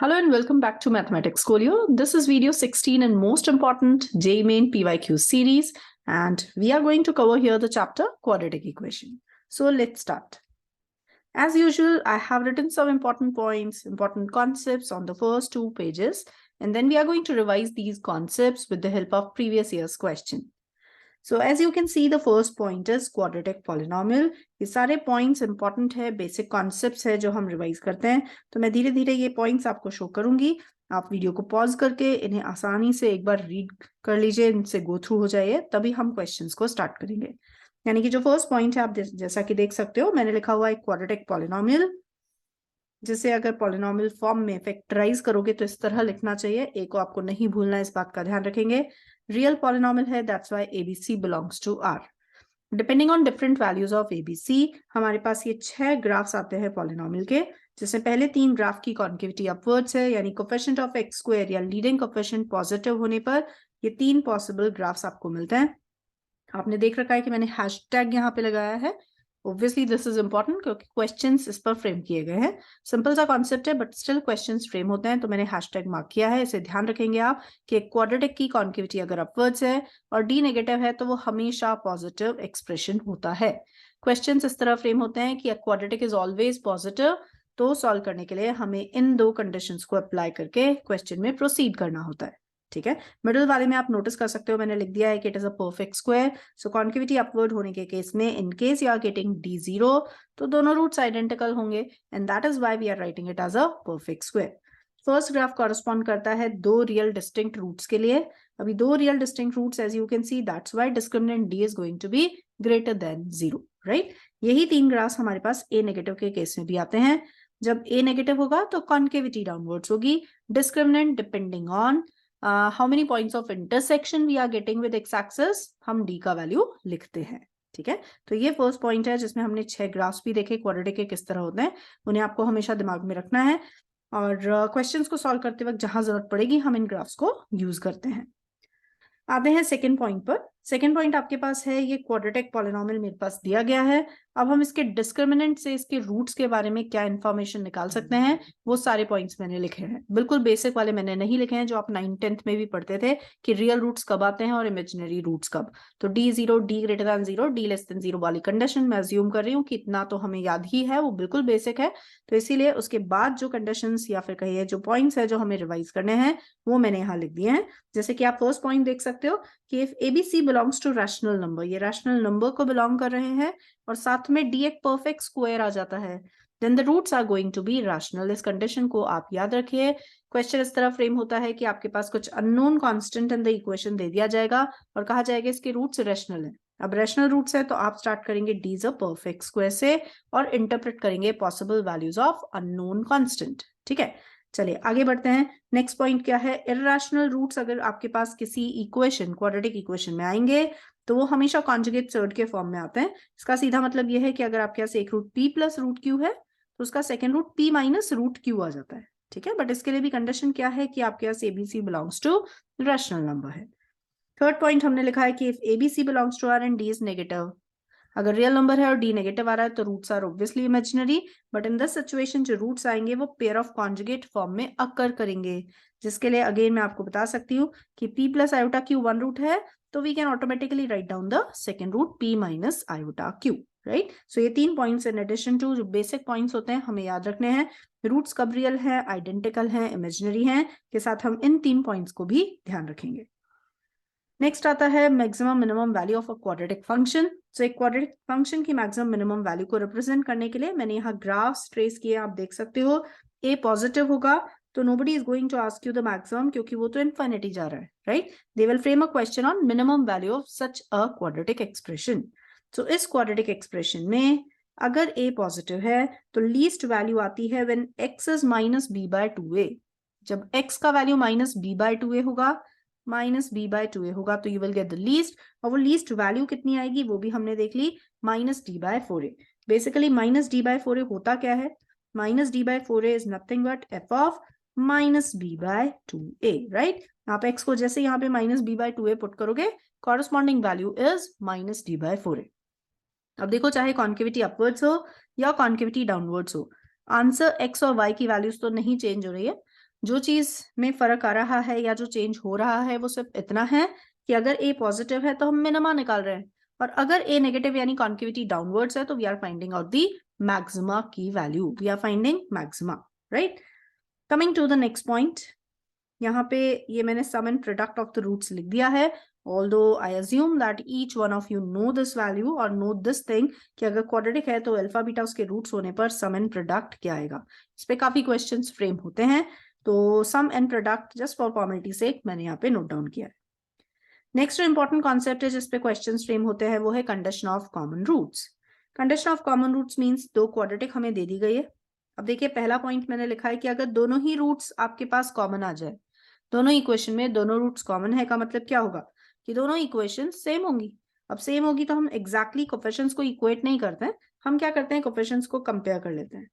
Hello and welcome back to Mathematics Folio. This is video 16 and most important JEE Main PYQ series, and we are going to cover here the chapter quadratic equation. So let's start. As usual, I have written some important points, important concepts on the first 2 pages, and then we are going to revise these concepts with the help of previous year's question. So as you can see, the first point is quadratic polynomial. ये सारे points important है, basic concepts है जो हम revise करते हैं. तो मैं धीरे धीरे ये points आपको show करूंगी. आप वीडियो को pause करके इन्हें आसानी से एक बार read कर लीजिए, इनसे go through हो जाइए, तभी हम questions को start करेंगे. यानी कि जो first point है आप जैसा कि देख सकते हो, मैंने लिखा हुआ है quadratic polynomial, जिसे अगर पॉलिनोमियल फॉर्म में फैक्टराइज करोगे तो इस तरह लिखना चाहिए. ए को आपको नहीं भूलना, इस बात का ध्यान रखेंगे. रियल पॉलिनोमियल है, that's why ABC belongs to R. Depending on different values of ABC, हमारे पास ये 6 ग्राफ्स आते हैं पॉलिनोमियल के, जिसमें पहले 3 ग्राफ की कॉन्केविटी अपवर्ड्स है, यानी कोफिशिएंट ऑफ एक्स स्क्वायर या लीडिंग कोफिशिएंट पॉजिटिव होने पर ये 3 पॉसिबल ग्राफ्स आपको मिलते हैं. आपने देख रखा है कि मैंने हैशटैग यहाँ पे लगाया है. Obviously this is important क्योंकि क्वेश्चंस इस पर फ्रेम किए गए हैं. सिंपल सा कॉन्सेप्ट है बट स्टिल क्वेश्चंस फ्रेम होते हैं, तो मैंने हैशटैग मार्क किया है. इसे ध्यान रखेंगे आप कि क्वाड्रेटिक की कॉन्केविटी अगर अपवर्ड्स है और डी नेगेटिव है तो वो हमेशा पॉजिटिव एक्सप्रेशन होता है. क्वेश्चंस इस तरह फ्रेम होते हैं कि क्वाड्रेटिक इज ऑलवेज पॉजिटिव. तो सॉल्व करने के लिए हमें इन 2 कंडीशंस को अप्लाई करके क्वेश्चन में प्रोसीड करना होता है. ठीक है, मिडिल वाले में आप नोटिस कर सकते हो, मैंने लिख दिया है कि it is a perfect square. So concavity upward होने के केस में, in case you are getting d0, तो दोनों रूट्स आइडेंटिकल होंगे, and that is why we are writing it as a perfect square. First graph correspond करता है 2 real distinct roots के लिए. अभी 2 real distinct roots as you can see, that's why discriminant d is going to be greater than 0, right. यही 3 graphs हमारे पास a negative के case में भी आते हैं. जब a नेगेटिव होगा तो कॉन्केविटी डाउनवर्ड्स होगी. Discriminant depending on how many points of intersection we are getting with X axis, हम d का वैल्यू लिखते हैं. ठीक है, तो ये फर्स्ट पॉइंट है जिसमें हमने 6 ग्राफ्स भी देखे क्वाड्रेटिक के किस तरह होते हैं, उन्हें आपको हमेशा दिमाग में रखना है. और क्वेश्चंस को सॉल्व करते वक्त जहां जरूरत पड़ेगी हम इन ग्राफ्स को यूज करते हैं. आते हैं सेकेंड पॉइंट पर. सेकेंड पॉइंट आपके पास है, ये क्वाड्रेटिक पॉलिनोमियल मेरे पास दिया गया है. अब हम इसके डिस्क्रिमिनेंट से इसके रूट्स के बारे में क्या इंफॉर्मेशन निकाल सकते हैं, वो सारे पॉइंट्स मैंने लिखे हैं. बिल्कुल बेसिक वाले मैंने नहीं लिखे हैं जो आप 9th-10th में भी पढ़ते थे कि रियल रूट्स कब आते हैं और इमेजिनरी रूट्स कब. तो d0, d greater than 0, d less than 0 वाली कंडीशन मैं अज्यूम कर रही हूँ कि इतना तो हमें याद ही है, वो बिल्कुल बेसिक है. तो इसीलिए उसके बाद जो कंडीशंस या फिर कहिए जो पॉइंट्स है जो हमें रिवाइज करने हैं वो मैंने यहाँ लिख दिए हैं. जैसे कि आप फर्स्ट पॉइंट देख सकते हो कि if ABC belongs to rational number, ये रैशनल नंबर को बिलोंग कर रहे हैं और साथ में d एक परफेक्ट स्क्वायर आ जाता है, then the roots are going to be rational. इस कंडीशन को आप याद रखिए. क्वेश्चन इस तरह फ्रेम होता है कि आपके पास कुछ unknown constant in the equation दे दिया जाएगा और कहा जाएगा इसके रूट्स रैशनल है. अब रैशनल रूट्स है तो आप स्टार्ट करेंगे d is a perfect square से और इंटरप्रेट करेंगे possible values of unknown constant. ठीक है, चलिए आगे बढ़ते हैं. नेक्स्ट पॉइंट क्या है, इररेशनल रूट्स अगर आपके पास किसी इक्वेशन क्वाड्रेटिक इक्वेशन में आएंगे तो वो हमेशा कॉन्जुगेट सर्ड के फॉर्म में आते हैं. इसका सीधा मतलब ये है कि अगर आपके पास एक root p plus root q है तो उसका second root p minus root q आ जाता है. ठीक है, बट इसके लिए भी कंडीशन क्या है कि आपके पास ABC belongs to rational number है. थर्ड पॉइंट हमने लिखा है कि if ABC belongs to R and D is negative, अगर रियल नंबर है और डी नेगेटिव आ रहा है तो roots are obviously imaginary, but in this situation जो रूट्स आएंगे वो पेयर ऑफ कॉन्जुगेट फॉर्म में अकर करेंगे. जिसके लिए अगेन मैं आपको बता सकती हूँ कि p plus iota q 1 root है तो we can automatically write down the second root p minus iota q, right. So ये 3 पॉइंट्स इन एडिशन टू जो बेसिक पॉइंट्स होते हैं हमें याद रखने हैं. रूट्स कब रियल है, आइडेंटिकल है, इमेजिनरी है, के साथ हम इन 3 पॉइंट्स को भी ध्यान रखेंगे. नेक्स्ट आता है maximum minimum value of a quadratic function. So एक क्वाड्रेटिक फंक्शन की मैक्सिमम मिनिमम वैल्यू को रिप्रेजेंट करने के लिए मैंने यहाँ ग्राफ्स ट्रेस किए, आप देख सकते हो. ए पॉजिटिव होगा तो nobody is going to ask you the maximum क्योंकि वो तो इनफिनिटी जा रहा है, right. They will frame a question on minimum value of such a quadratic expression. So इस क्वाड्रेटिक एक्सप्रेशन में अगर ए पॉजिटिव है तो लीस्ट वैल्यू आती है when X is minus B by 2a. जब एक्स का value minus B by 2a होगा, माइनस बी बाय 2a होगा तो you will get the least. और वो लीस्ट वैल्यू कितनी आएगी वो भी हमने देख ली, minus d by 4a. Basically minus d by 4a होता क्या है, minus d by 4a is nothing but f of minus B by 2a, right. आप एक्स को जैसे यहाँ पे minus B by 2a put करोगे, corresponding value is minus d by 4a. अब देखो, चाहे कॉन्केविटी अपवर्ड्स हो या कॉन्केविटी डाउनवर्ड्स हो, आंसर एक्स और वाई की वैल्यूज तो नहीं चेंज हो रही है. जो चीज में फर्क आ रहा है या जो चेंज हो रहा है वो सिर्फ इतना है कि अगर ए पॉजिटिव है तो हम मिनिमा निकाल रहे हैं, और अगर ए नेगेटिव यानी कॉन्केविटी डाउनवर्ड्स है तो we are finding out the maxima की value, we are finding maxima, right. Coming to the next point, यहाँ पे ये मैंने sum and product of the roots लिख दिया है, although I assume that each one of you know this value or know this thing कि अगर quadratic है तो अल्फा बीटा उसके रूट्स होने पर सम एंड प्रोडक्ट क्या आएगा। इस पे काफी क्वेश्चंस फ्रेम होते हैं, तो sum and product just for formality से मैंने यहाँ पे नोट डाउन किया है। नेक्स्ट इंपॉर्टेंट कॉन्सेप्ट है जिसपे क्वेश्चंस फ्रेम होते हैं वो है condition of common roots. Condition of common roots means दो क्वाड्रेटिक हमें दे दी गई है। अब देखिए पहला पॉइंट मैंने लिखा है कि अगर दोनों ही रूट्स आपके पास कॉमन आ जाए, दोनों इक्वेशन में दोनों रूट्स कॉमन है का मतलब क्या होगा कि दोनों इक्वेशन सेम होंगी। अब सेम होगी तो हम एग्जैक्टली कोफिशिएंट्स को इक्वेट नहीं करते हैं, हम क्या करते हैं कोफिशिएंट्स को कंपेयर कर लेते हैं।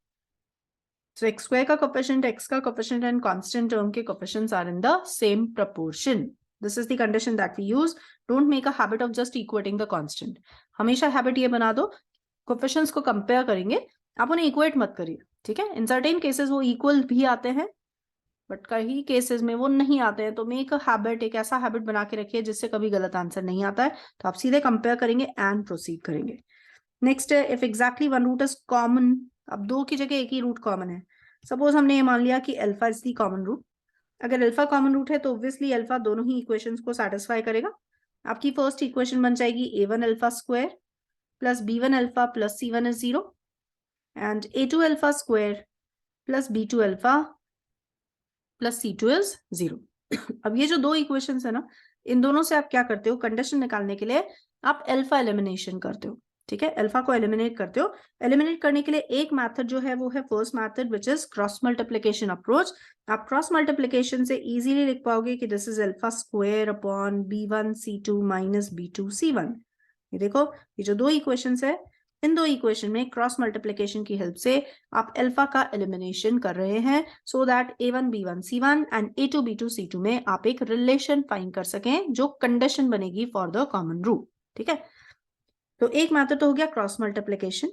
सो एक्स स्क्वायर का कोफिशिएंट, एक्स का कोफिशिएंट एंड कांस्टेंट टर्म के coefficients are in the same proportion. This is the condition that we use. Don't make a habit of just equating the constant. हमेशा habit ये बना दो coefficients को compare करेंगे, आप उन्हें इक्वेट मत करिए, ठीक है। इन सर्टेन केसेस वो इक्वल भी आते हैं बट कई केसेस में वो नहीं आते हैं, तो मेक अ हैबिट, एक ऐसा हैबिट बना के रखिए जिससे कभी गलत आंसर नहीं आता है, तो आप सीधे कंपेयर करेंगे एंड प्रोसीड करेंगे। नेक्स्ट है if exactly one root is common. अब दो की जगह एक ही रूट कॉमन है। सपोज हमने ये मान लिया कि alpha is the common root. अगर अल्फा कॉमन रूट है तो ऑब्वियसली अल्फा दोनों ही इक्वेशंस को सेटिस्फाई करेगा। आपकी फर्स्ट इक्वेशन बन जाएगी a1 alpha square plus b1 alpha plus c1 is 0 and a2 alpha square plus b2 alpha plus C2 is 0। अब ये जो दो इक्वेशंस है ना, इन दोनों से आप क्या करते हो, कंडीशन निकालने के लिए आप अल्फा एलिमिनेशन करते हो, ठीक है। अल्फा को एलिमिनेट करते हो। एलिमिनेट करने के लिए एक मेथड जो है वो है first method which is cross multiplication approach. आप क्रॉस मल्टीप्लिकेशन से इजीली लिख पाओगे कि this is alpha square upon b1 c2 minus b2 c1। ये देखो ये जो दो इक्वेशंस है, इन दो इक्वेशन में क्रॉस मल्टीप्लिकेशन की हेल्प से आप अल्फा का एलिमिनेशन कर रहे हैं so that a1 b1 c1 and a2 b2 c2 में आप एक रिलेशन फाइंड कर सकें जो कंडीशन बनेगी फॉर द कॉमन रूट, ठीक है। तो एक मेथड तो हो गया क्रॉस मल्टीप्लिकेशन।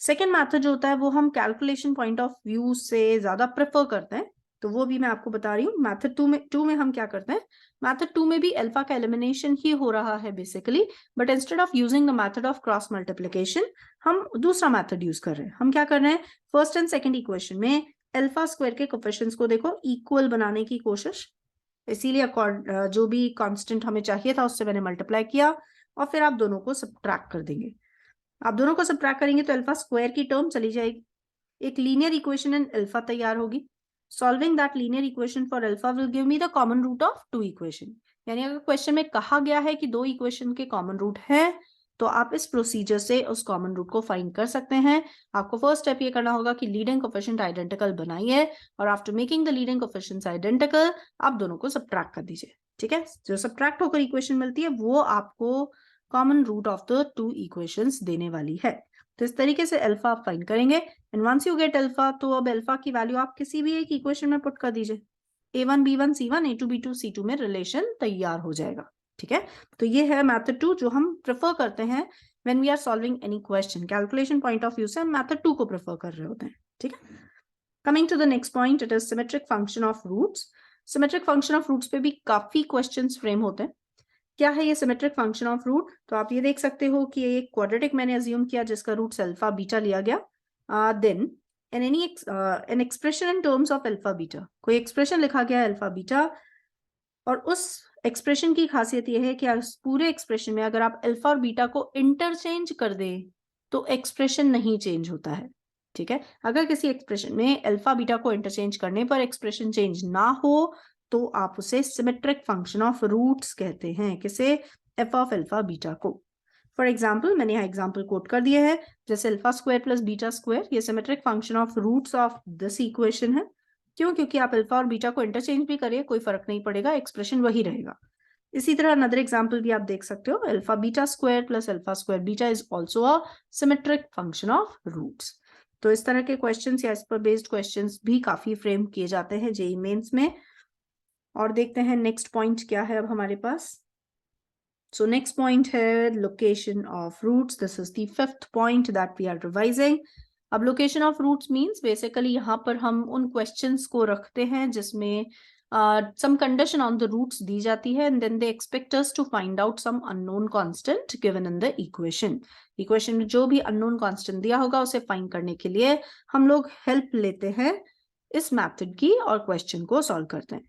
सेकेंड मेथड जो होता है वो हम कैलकुलेशन पॉइंट ऑफ व्यू से ज्यादा प्रेफर करते हैं, तो वो भी मैं आपको बता रही हूँ। मेथड टू में हम क्या करते हैं, मेथड टू में भी अल्फा का एलिमिनेशन ही हो रहा है basically, but instead of using the method of cross multiplication हम दूसरा मेथड यूज कर रहे हैं। हम क्या कर रहे हैं, फर्स्ट एंड सेकेंड इक्वेशन में अल्फा स्क्वायर के कोफिशिएंट्स को देखो इक्वल बनाने की कोशिश, इसीलिए जो भी कांस्टेंट हमें चाहिए था उससे मैंने मल्टीप्लाई किया और फिर आप दोनों को सब्ट्रैक्ट कर देंगे। आप दोनों को सब्ट्रैक्ट करेंगे तो अल्फा स्क्वायर की टर्म चली जाएगी, एक लीनियर इक्वेशन इन अल्फा तैयार होगी। Solving that linear equation for alpha will give me the common root of two equation. यानी अगर क्वेश्चन में कहा गया है कि दो इक्वेशन के कॉमन रूट है तो आप इस प्रोसीजर से उस कॉमन रूट को फाइंड कर सकते हैं। आपको फर्स्ट स्टेप ये करना होगा कि लीडिंग कोफिशिएंट आइडेंटिकल बनाइए और after making the leading coefficients identical आप दोनों को सब्ट्रैक्ट कर दीजिए, ठीक है। जो सब्ट्रैक्ट होकर इक्वेशन मिलती है वो आपको common root of the two equations देने वाली है। तो इस तरीके से अल्फा आप फाइंड करेंगे and once you get alpha तो अब अल्फा की वैल्यू आप किसी भी एक इक्वेशन में पुट कर दीजिए, a1 b1 c1 a2 b2 c2 में रिलेशन तैयार हो जाएगा, ठीक है। तो ये है मेथड टू जो हम प्रेफर करते हैं when we are solving any question. Calculation point of view से हम मेथड टू को प्रेफर कर रहे होते हैं, ठीक है। Coming to the next point, it is symmetric function of roots. Symmetric function of roots पे भी काफी क्वेश्चंस फ्रेम होते हैं। क्या है ये सिमेट्रिक फंक्शन ऑफ रूट, तो आप ये देख सकते हो कि ये क्वाड्रेटिक मैंने अज्यूम किया जिसका रूट अल्फा बीटा लिया गया। Then in any an expression in terms of alpha beta, कोई एक्सप्रेशन लिखा गया है अल्फा बीटा और उस एक्सप्रेशन की खासियत ये है कि उस पूरे एक्सप्रेशन में अगर आप अल्फा और बीटा को इंटरचेंज कर दें तो एक्सप्रेशन नहीं चेंज होता है, ठीक है। अगर किसी एक्सप्रेशन में अल्फा बीटा को इंटरचेंज करने पर एक्सप्रेशन चेंज ना हो तो आप उसे सिमेट्रिक फंक्शन ऑफ रूट्स कहते हैं। किसे, एफ ऑफ अल्फा बीटा को। फॉर एग्जाम्पल मैंने यहाँ एग्जाम्पल कोट कर दिया है, जैसे alpha square plus beta square ये symmetric function of roots of this equation है। क्यों, क्योंकि आप अल्फा और बीटा को इंटरचेंज भी करिए कोई फर्क नहीं पड़ेगा, एक्सप्रेशन वही रहेगा। इसी तरह अनदर एग्जाम्पल भी आप देख सकते हो, alpha beta square plus alpha square beta is also a symmetric function of roots. तो इस तरह के क्वेश्चंस या इस पर बेस्ड क्वेश्चंस भी काफी फ्रेम किए जाते हैं जेईई मेंस में। और देखते हैं नेक्स्ट पॉइंट क्या है अब हमारे पास। सो नेक्स्ट पॉइंट है location of roots. This is the fifth point that we are revising. अब location of roots means basically यहाँ पर हम उन क्वेश्चंस को रखते हैं जिसमें some condition on the roots दी जाती है and then they expect us to find out some unknown constant given in the equation. Equation में जो भी unknown constant दिया होगा उसे find करने के लिए हम लोग help लेते हैं इस method की और question को solve करते हैं.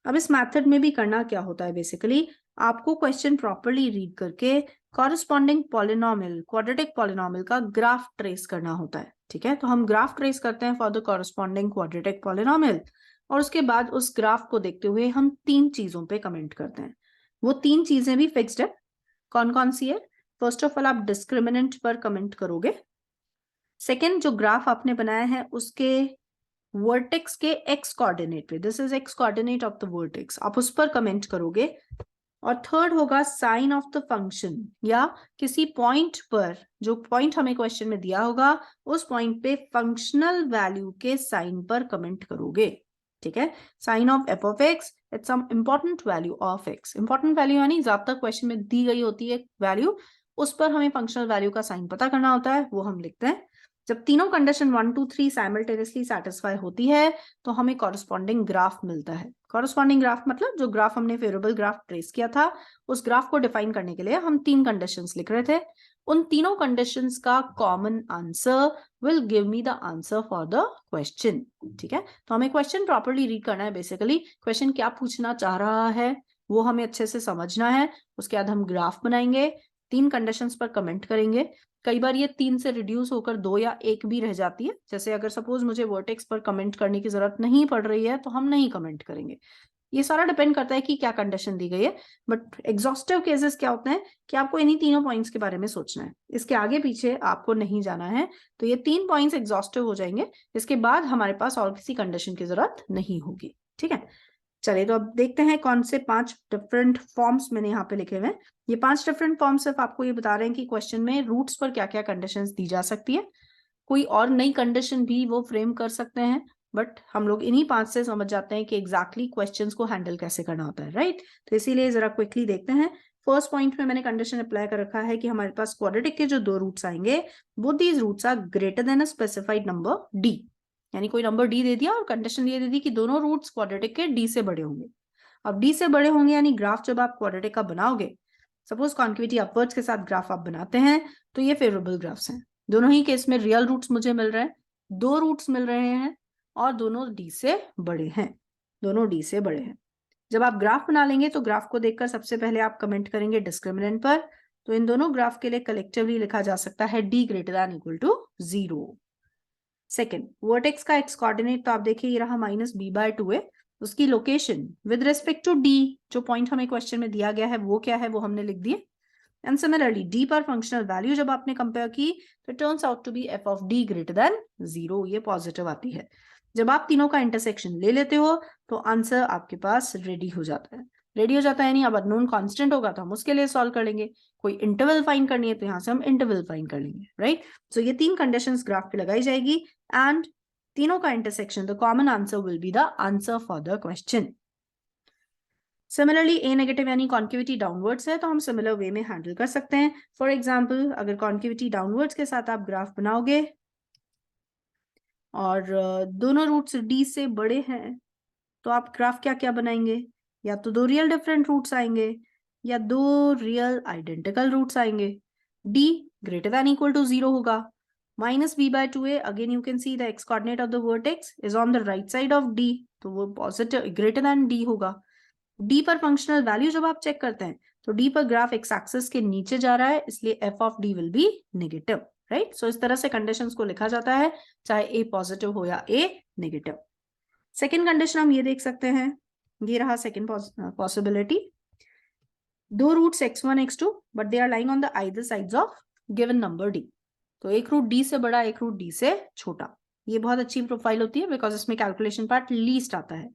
अब इस method में भी करना क्या होता है बेसिकली, आपको question properly read करके corresponding polynomial, quadratic polynomial का graph trace करना होता है. ठीक है, तो हम graph trace करते हैं for the corresponding quadratic polynomial और उसके बाद उस ग्राफ को देखते हुए हम 3 चीजों पे कमेंट करते हैं. वो 3 चीजें भी फिक्स्ड है. कौन कौन सी है? फर्स्ट ऑफ ऑल आप डिस्क्रिमिनेंट पर कमेंट करोगे. सेकेंड, जो ग्राफ आपने बनाया है उसके वर्टेक्स के एक्स कोऑर्डिनेट पे, this is x coordinate of the vertex, आप उस पर कमेंट करोगे. और थर्ड होगा साइन ऑफ द फंक्शन, या किसी पॉइंट पर, जो पॉइंट हमें क्वेश्चन में दिया होगा उस पॉइंट पे फंक्शनल वैल्यू के साइन पर कमेंट करोगे. ठीक है, sign of F of X at some important value of X. Important value यानी ज्यादातर क्वेश्चन में दी गई होती है वैल्यू, उस पर हमें फंक्शनल वैल्यू का साइन पता करना होता है, वो हम लिखते हैं. जब तीनों कंडीशन 1 2 3 साइमल्टेनियसली सेटिस्फाई होती है तो हमें कॉरस्पॉन्डिंग ग्राफ मिलता है. कॉरस्पॉन्डिंग ग्राफ मतलब जो ग्राफ हमने फेवरेबल ग्राफ ट्रेस किया था उस ग्राफ को डिफाइन करने के लिए हम 3 कंडीशंस लिख रहे थे. उन तीनों कंडीशंस का common answer will give me the answer for the question. ठीक है, तो हमें क्वेश्चन प्रॉपर्ली रीड करना है. बेसिकली क्वेश्चन क्या पूछना चाह रहा है वो हमें अच्छे से समझना है. उसके बाद हम ग्राफ बनाएंगे, 3 कंडीशंस पर कमेंट करेंगे. कई बार ये 3 से रिड्यूस होकर 2 या 1 भी रह जाती है. जैसे अगर सपोज मुझे वर्टेक्स पर कमेंट करने की जरूरत नहीं पड़ रही है तो हम नहीं कमेंट करेंगे. ये सारा डिपेंड करता है कि क्या कंडीशन दी गई है. बट एग्जॉस्टिव केसेस क्या होते हैं कि आपको इन्हीं तीनों पॉइंट्स के बारे में सोचना है, इसके आगे पीछे आपको नहीं जाना है. तो ये 3 पॉइंट्स एग्जॉस्टिव हो जाएंगे, इसके बाद हमारे पास और किसी कंडीशन की जरूरत नहीं होगी. ठीक है, चलिए तो अब देखते हैं कौन से 5 डिफरेंट फॉर्म्स मैंने यहाँ पे लिखे हुए हैं. ये 5 डिफरेंट फॉर्म्स सिर्फ आपको ये बता रहे हैं कि क्वेश्चन में रूट्स पर क्या क्या कंडीशंस दी जा सकती है. कोई और नई कंडीशन भी वो फ्रेम कर सकते हैं, बट हम लोग इन्हीं 5 से समझ जाते हैं कि एग्जैक्टली क्वेश्चंस को हैंडल कैसे करना होता है. राइट, तो इसीलिए जरा क्विकली देखते हैं. फर्स्ट पॉइंट में मैंने कंडीशन अप्लाई कर रखा है कि हमारे पास क्वाड्रेटिक के जो 2 रूट्स आएंगे, both these roots are greater than a specified number D. यानी कोई नंबर डी दे दिया और कंडीशन ये दे दी कि दोनों रूट्स क्वाड्रेटिक के डी से बड़े होंगे. अब डी से बड़े होंगे यानी ग्राफ जब आप क्वाड्रेटिक का बनाओगे, सपोज कॉन्केविटी अपवर्ड्स के साथ ग्राफ आप बनाते हैं तो ये फेवरेबल ग्राफ्स हैं. दोनों ही केस में रियल रूट्स मुझे मिल रहे हैं, 2 रूट्स मिल रहे हैं और दोनों डी से बड़े हैं. दोनों डी से बड़े हैं. जब आप ग्राफ बना लेंगे तो ग्राफ को देखकर सबसे पहले आप कमेंट करेंगे डिस्क्रिमिनेंट पर. तो इन दोनों ग्राफ के लिए कलेक्टिवली लिखा जा सकता है D greater than equal to 0. Second, vertex का एक्स कोऑर्डिनेट तो आप देखिए ये रहा -b/2 है. उसकी location with respect to D, जो पॉइंट हमें क्वेश्चन में दिया गया है वो क्या है वो हमने लिख दिए. एंड सिमिलरली डी पर फंक्शनल वैल्यू जब आपने कंपेयर की तो turns out to be F of D greater than 0. ये पॉजिटिव आती है. जब आप तीनों का इंटरसेक्शन ले लेते हो तो आंसर आपके पास रेडी हो जाता है. रेडी हो जाता है यानी अब अननोन कांस्टेंट होगा तो हम उसके लिए सॉल्व कर लेंगे. कोई इंटरवल फाइंड करनी है तो यहाँ से हम इंटरवल फाइंड कर लेंगे. राइट, सो ये 3 कंडीशंस ग्राफ पे लगाई जाएगी एंड तीनों का intersection, the common answer will be the answer for the question. Similarly A negative यानी कॉन्केविटी डाउनवर्ड्स है तो हम सिमिलर वे में हैंडल कर सकते हैं. फॉर एग्जांपल अगर कॉन्केविटी डाउनवर्ड्स के साथ आप ग्राफ बनाओगे और दोनों रूट्स डी से बड़े हैं तो आप ग्राफ क्या क्या बनाएंगे, या तो 2 रियल डिफरेंट रूट्स आएंगे या 2 रियल आइडेंटिकल रूट्स आएंगे. D greater than equal to 0 होगा. -b/2a, again you can see the x coordinate of the vertex is on the right side of D, तो वो पॉजिटिव ग्रेटर दैन डी होगा. D पर functional value जब आप check करते हैं तो डी पर ग्राफ एक्स एक्सिस के नीचे जा रहा है, इसलिए f of d will be negative. Right, so इस तरह से कंडीशंस को लिखा जाता है चाहे ए पॉजिटिव हो या ए नेगेटिव. सेकेंड कंडीशन हम ये देख सकते हैं, ये रहा second possibility. 2 roots x1 x2 but they are lying on the either sides of given number D. तो एक रूट डी से बड़ा, एक रूट डी से छोटा. ये बहुत अच्छी प्रोफाइल होती है बिकॉज इसमें कैलकुलेशन पार्ट लीस्ट आता है.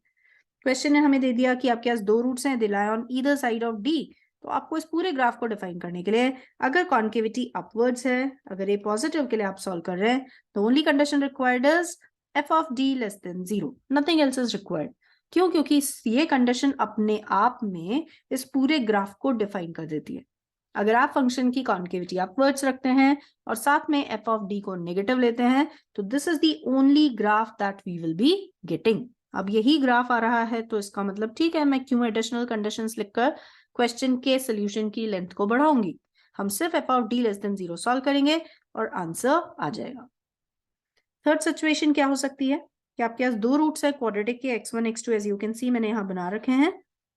क्वेश्चन ने हमें दे दिया कि आपके पास 2 रूट्स हैं, they lie on either side of D. तो आपको इस पूरे ग्राफ को डिफाइन करने के लिए अगर कॉन्केविटी अपवर्ड्स है, अगर ये पॉजिटिव के लिए आप सॉल्व कर रहे हैं तो only condition required is f of d less than 0. Nothing else is required. क्यों? क्योंकि ये कंडीशन अपने आप में इस पूरे ग्राफ को डिफाइन कर देती है. अगर आप फंक्शन की कॉन्केविटी अपवर्ड्स रखते हैं और साथ में एफ ऑफ डी को नेगेटिव लेते हैं तो this is the only graph that we will be getting. अब यही ग्राफ आ रहा है तो इसका मतलब ठीक है, मैं क्यों एडिशनल कंडीशंस लिखकर क्वेश्चन के सोल्यूशन की लेंथ को बढ़ाऊंगी। हम सिर्फ F of D less than 0 solve करेंगे और आंसर आ जाएगा। थर्ड सिचुएशन क्या हो सकती है कि आपके पास दो रूट्स है क्वाड्रेटिक के x1 x2 as you can सी मैंने यहाँ बना रखे हैं,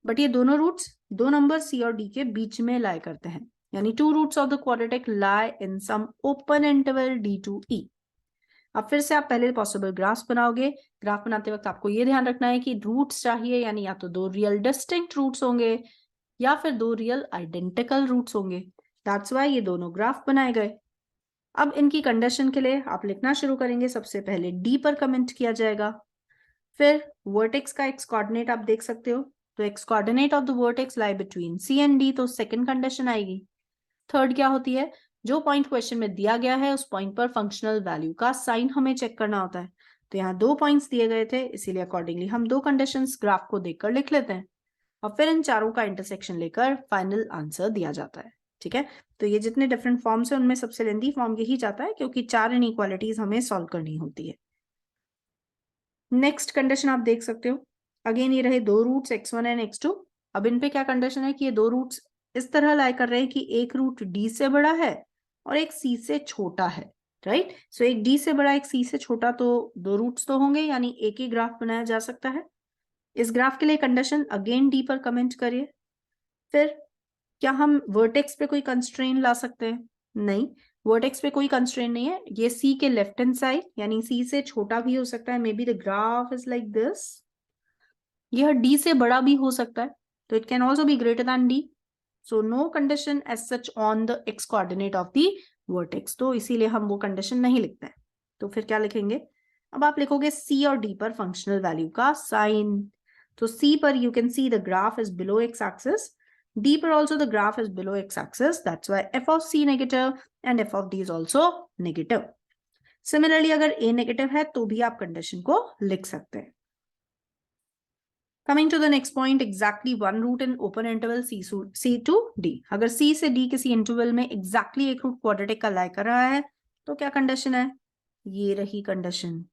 बट ये दोनों रूट्स दो नंबर c और d के बीच में लाई करते हैं, यानी two roots of the quadratic lie in some open interval d to e। अब फिर से आप पहले पॉसिबल ग्राफ्स बनाओगे। ग्राफ बनाते वक्त आपको ये ध्यान रखना है कि रूट्स चाहिए, यानी या तो दो रियल डिस्टिंक्ट रूट्स होंगे या फिर दो रियल आइडेंटिकल रूट्स होंगे। दैट्स वाई ये दोनों ग्राफ बनाए गए। अब इनकी कंडीशन के लिए आप लिखना शुरू करेंगे। सबसे पहले डी पर कमेंट किया जाएगा, फिर वर्टेक्स का एक्स कोऑर्डिनेट आप देख सकते हो, तो X coordinate of the vertex lie between C and D, तो सेकंड कंडीशन आएगी। थर्ड क्या होती है, जो पॉइंट क्वेश्चन में दिया गया है उस पॉइंट पर फंक्शनल वैल्यू का साइन हमें चेक करना होता है। तो यहाँ दो पॉइंट्स दिए गए थे, इसीलिए अकॉर्डिंगली हम दो कंडीशंस ग्राफ को देखकर लिख लेते हैं और फिर इन चारों का इंटरसेक्शन लेकर फाइनल आंसर दिया जाता है। ठीक है, तो ये जितने डिफरेंट फॉर्म्स है उनमें सबसे लेंथी फॉर्म यही जाता है क्योंकि चार इनइक्वालिटीज हमें सॉल्व करनी होती है। नेक्स्ट कंडीशन आप देख सकते हो, अगेन ये रहे दो रूट्स x1 एंड x2। अब इन पे क्या कंडीशन है कि ये दो रूट्स इस तरह लाई कर रहे हैं कि एक रूट d से बड़ा है और एक c से छोटा है, राइट। सो एक d से बड़ा एक c से छोटा, तो दो रूट्स तो होंगे, यानी एक ही ग्राफ बनाया जा सकता है। इस ग्राफ के लिए कंडीशन अगेन डी पर कमेंट करिए। फिर क्या हम वर्टेक्स पे कोई कंस्ट्रेन ला सकते हैं? नहीं, वर्टेक्स पे कोई कंस्ट्रेन नहीं है। ये सी के लेफ्ट हैंड साइड यानी सी से छोटा भी हो सकता है, may be the graph is like this. यह डी से बड़ा भी हो सकता है, तो it can also be greater than D. So no condition as such on the x coordinate of the vertex, तो इसीलिए हम वो कंडीशन नहीं लिखते हैं। तो फिर क्या लिखेंगे, अब आप लिखोगे सी और डी पर फंक्शनल वैल्यू का साइन। तो सी पर you can see the graph is below x axis, D पर also the graph is below x-axis. That's why f of c negative and f of d is also negative. Similarly, अगर a negative है तो भी आप condition को लिख सकते हैं। Coming to the next point, exactly one root in open interval c to d. अगर c से d किसी इंटरवल में exactly एक रूट क्वाड्रेटिक का लाई कर रहा है तो क्या कंडीशन है, ये रही कंडीशन।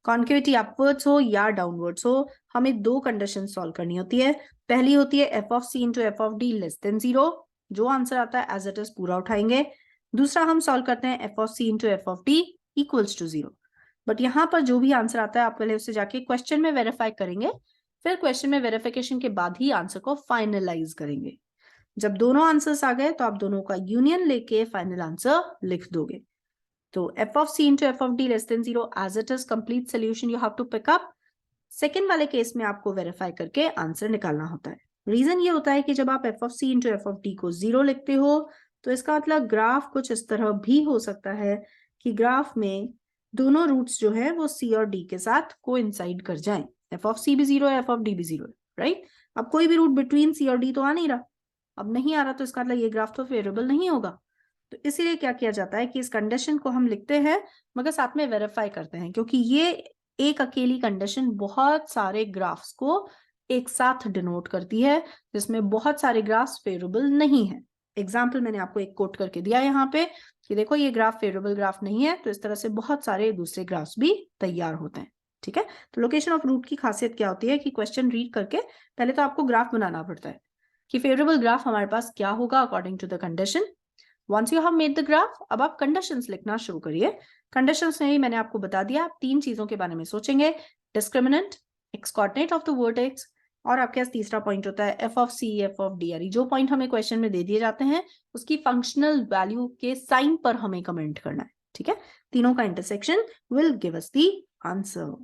कॉन्केविटी अपवर्ड्स हो या डाउनवर्ड्स हो, हमें दो कंडीशन सॉल्व करनी होती है। पहली होती है F of C into F of D less than 0, जो आंसर आता है एज इट इज पूरा उठाएंगे। दूसरा हम सॉल्व करते हैं F of C into F of D equals to 0। But यहाँ पर जो भी आंसर आता है आप पहले उससे जाके क्वेश्चन में वेरीफाई करेंगे, फिर क्वेश्चन में वेरिफिकेशन के बाद ही आंसर को फाइनलाइज करेंगे। जब दोनों आंसर्स आ गए तो आप दोनों का यूनियन लेके फाइनल आंसर लिख दोगे। तो f of c into f of d less than 0 as it is complete solution you have to pick up। Second वाले केस में आपको वेरीफाई करके आंसर निकालना होता है। रीजन ये होता है कि जब आप f of c into f of d को 0 लिखते हो तो इसका मतलब ग्राफ कुछ इस तरह भी हो सकता है कि ग्राफ में दोनों रूट्स जो है वो c और d के साथ कोइंसाइड कर जाएं। f of c भी 0 है, f of d भी 0 है, राइट। अब कोई भी रूट बिटवीन c और d तो आ नहीं रहा, अब नहीं आ रहा तो इसका मतलब ये ग्राफ तो फेवरेबल नहीं होगा। तो इसीलिए क्या किया जाता है कि इस कंडीशन को हम लिखते हैं मगर साथ में वेरीफाई करते हैं, क्योंकि ये एक अकेली कंडीशन बहुत सारे ग्राफ्स को एक साथ डिनोट करती है जिसमें बहुत सारे ग्राफ्स फेवरेबल नहीं है। एग्जाम्पल मैंने आपको एक कोट करके दिया यहाँ पे कि देखो ये ग्राफ फेवरेबल ग्राफ नहीं है, तो इस तरह से बहुत सारे दूसरे ग्राफ्स भी तैयार होते हैं। ठीक है, तो लोकेशन ऑफ रूट की खासियत क्या होती है कि क्वेश्चन रीड करके पहले तो आपको ग्राफ बनाना पड़ता है कि फेवरेबल ग्राफ हमारे पास क्या होगा according to the condition. Once you have made the graph, अब आप कंडीशंस लिखना शुरू करिए। कंडीशंस में ही मैंने आपको बता दिया, आप तीन चीजों के बारे में सोचेंगे, discriminant, X coordinate of the vertex, और आपके पास तीसरा पॉइंट होता है F of C F of D, यानी जो पॉइंट हमें क्वेश्चन में दे दिए जाते हैं उसकी फंक्शनल वैल्यू के साइन पर हमें कमेंट करना है। ठीक है, तीनों का intersection will give us the answer.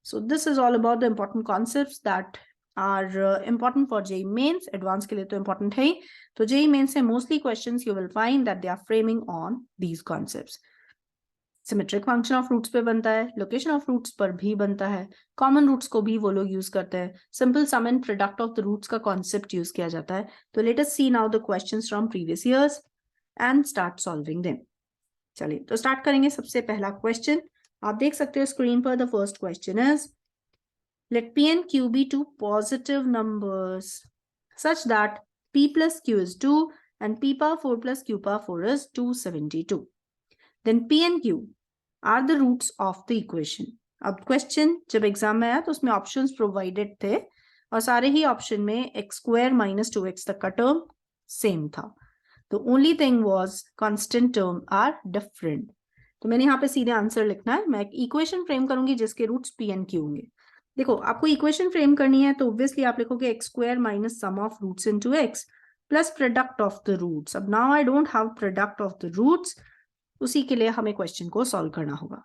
So this is all about the important concepts that are important for JEE Mains। Advance के लिए तो important है ही, तो JEE Mains से mostly questions you will find that they are framing on these concepts। Symmetric function of roots पे बनता है, location of roots पर भी बनता है, कॉमन रूट्स को भी वो लोग यूज करते हैं, simple sum and product of the roots का कॉन्सेप्ट यूज किया जाता है। तो let us see now the questions from previous years and start solving them. चलिए तो स्टार्ट करेंगे। सबसे पहला क्वेश्चन आप देख सकते हो स्क्रीन पर। The first question is let p and q be two positive numbers such that p plus q is 2 and p power 4 plus q power 4 is 272. Then p and q are the roots of the equation. अब question जब exam में आया तो उसमें options provided थे और सारे ही option में x स्क्वायर माइनस 2x तक का टर्म सेम था. The only thing was constant term are different. तो मैंने यहाँ पे सीधे आंसर लिखना है. मैं एक इक्वेशन फ्रेम करूंगी जिसके रूट्स p and q होंगे. देखो आपको इक्वेशन फ्रेम करनी है तो ऑब्वियसली आप लिखोगे x square minus sum of roots into x plus product of the roots. अब now I don't have product of the roots, उसी के लिए हमें क्वेश्चन को सॉल्व करना होगा.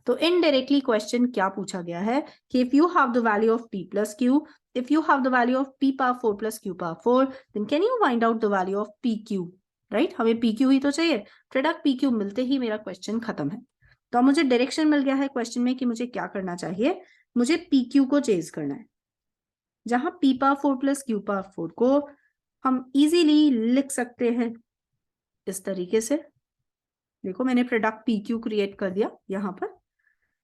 तो इनडायरेक्टली क्वेश्चन क्या पूछा गया है कि if you have the value of p plus q, if you have the value of p power 4 plus q power 4, then can you find out the value of pq. Right, हमें pq ही तो चाहिए. Product pq मिलते ही मेरा question खत्म है. तो अब मुझे डायरेक्शन मिल गया है क्वेश्चन में कि मुझे क्या करना चाहिए. मुझे pq को चेज करना है. जहां p power 4 plus q power 4 को हम इजीली लिख सकते हैं इस तरीके से. देखो मैंने प्रोडक्ट pq क्रिएट कर दिया यहाँ पर.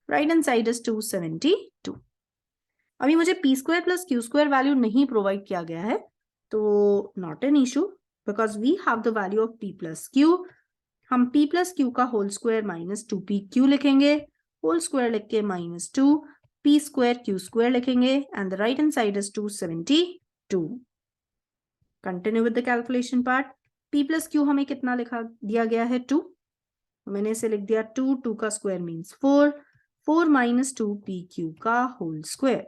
Right hand side is 272. अभी मुझे p square plus q square value नहीं प्रोवाइड किया गया है तो not an issue because we have the value of p plus q. हम p प्लस q का होल स्क्वायर माइनस 2pq लिखेंगे. होल स्क्वायर लिख के माइनस 2 p स्क्वायर q स्क्वायर लिखेंगे and the right hand side is 272. Continue with the calculation part. p plus q हमें कितना लिखा दिया गया है 2. मैंने इसे लिख दिया 2 का स्क्वायर मीन्स 4 माइनस 2pq का whole square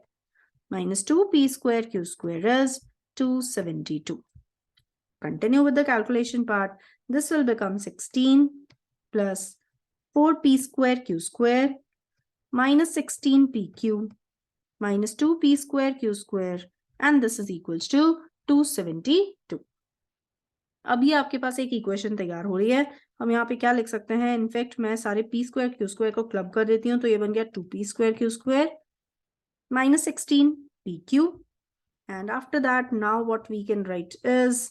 minus 2p square q square is 272. Continue with the calculation part. This will become 16 plus 4p square q square minus 16pq minus 2p square q square and this is equals to 272. अब ये आपके पास एक equation तैयार हो रही है. हम यहाँ पे क्या लिख सकते हैं. इनफैक्ट मैं सारे p स्क्वायर q स्क्वायर को क्लब कर देती हूँ तो ये बन गया 2p square q square minus 16pq and after that now what we can write is,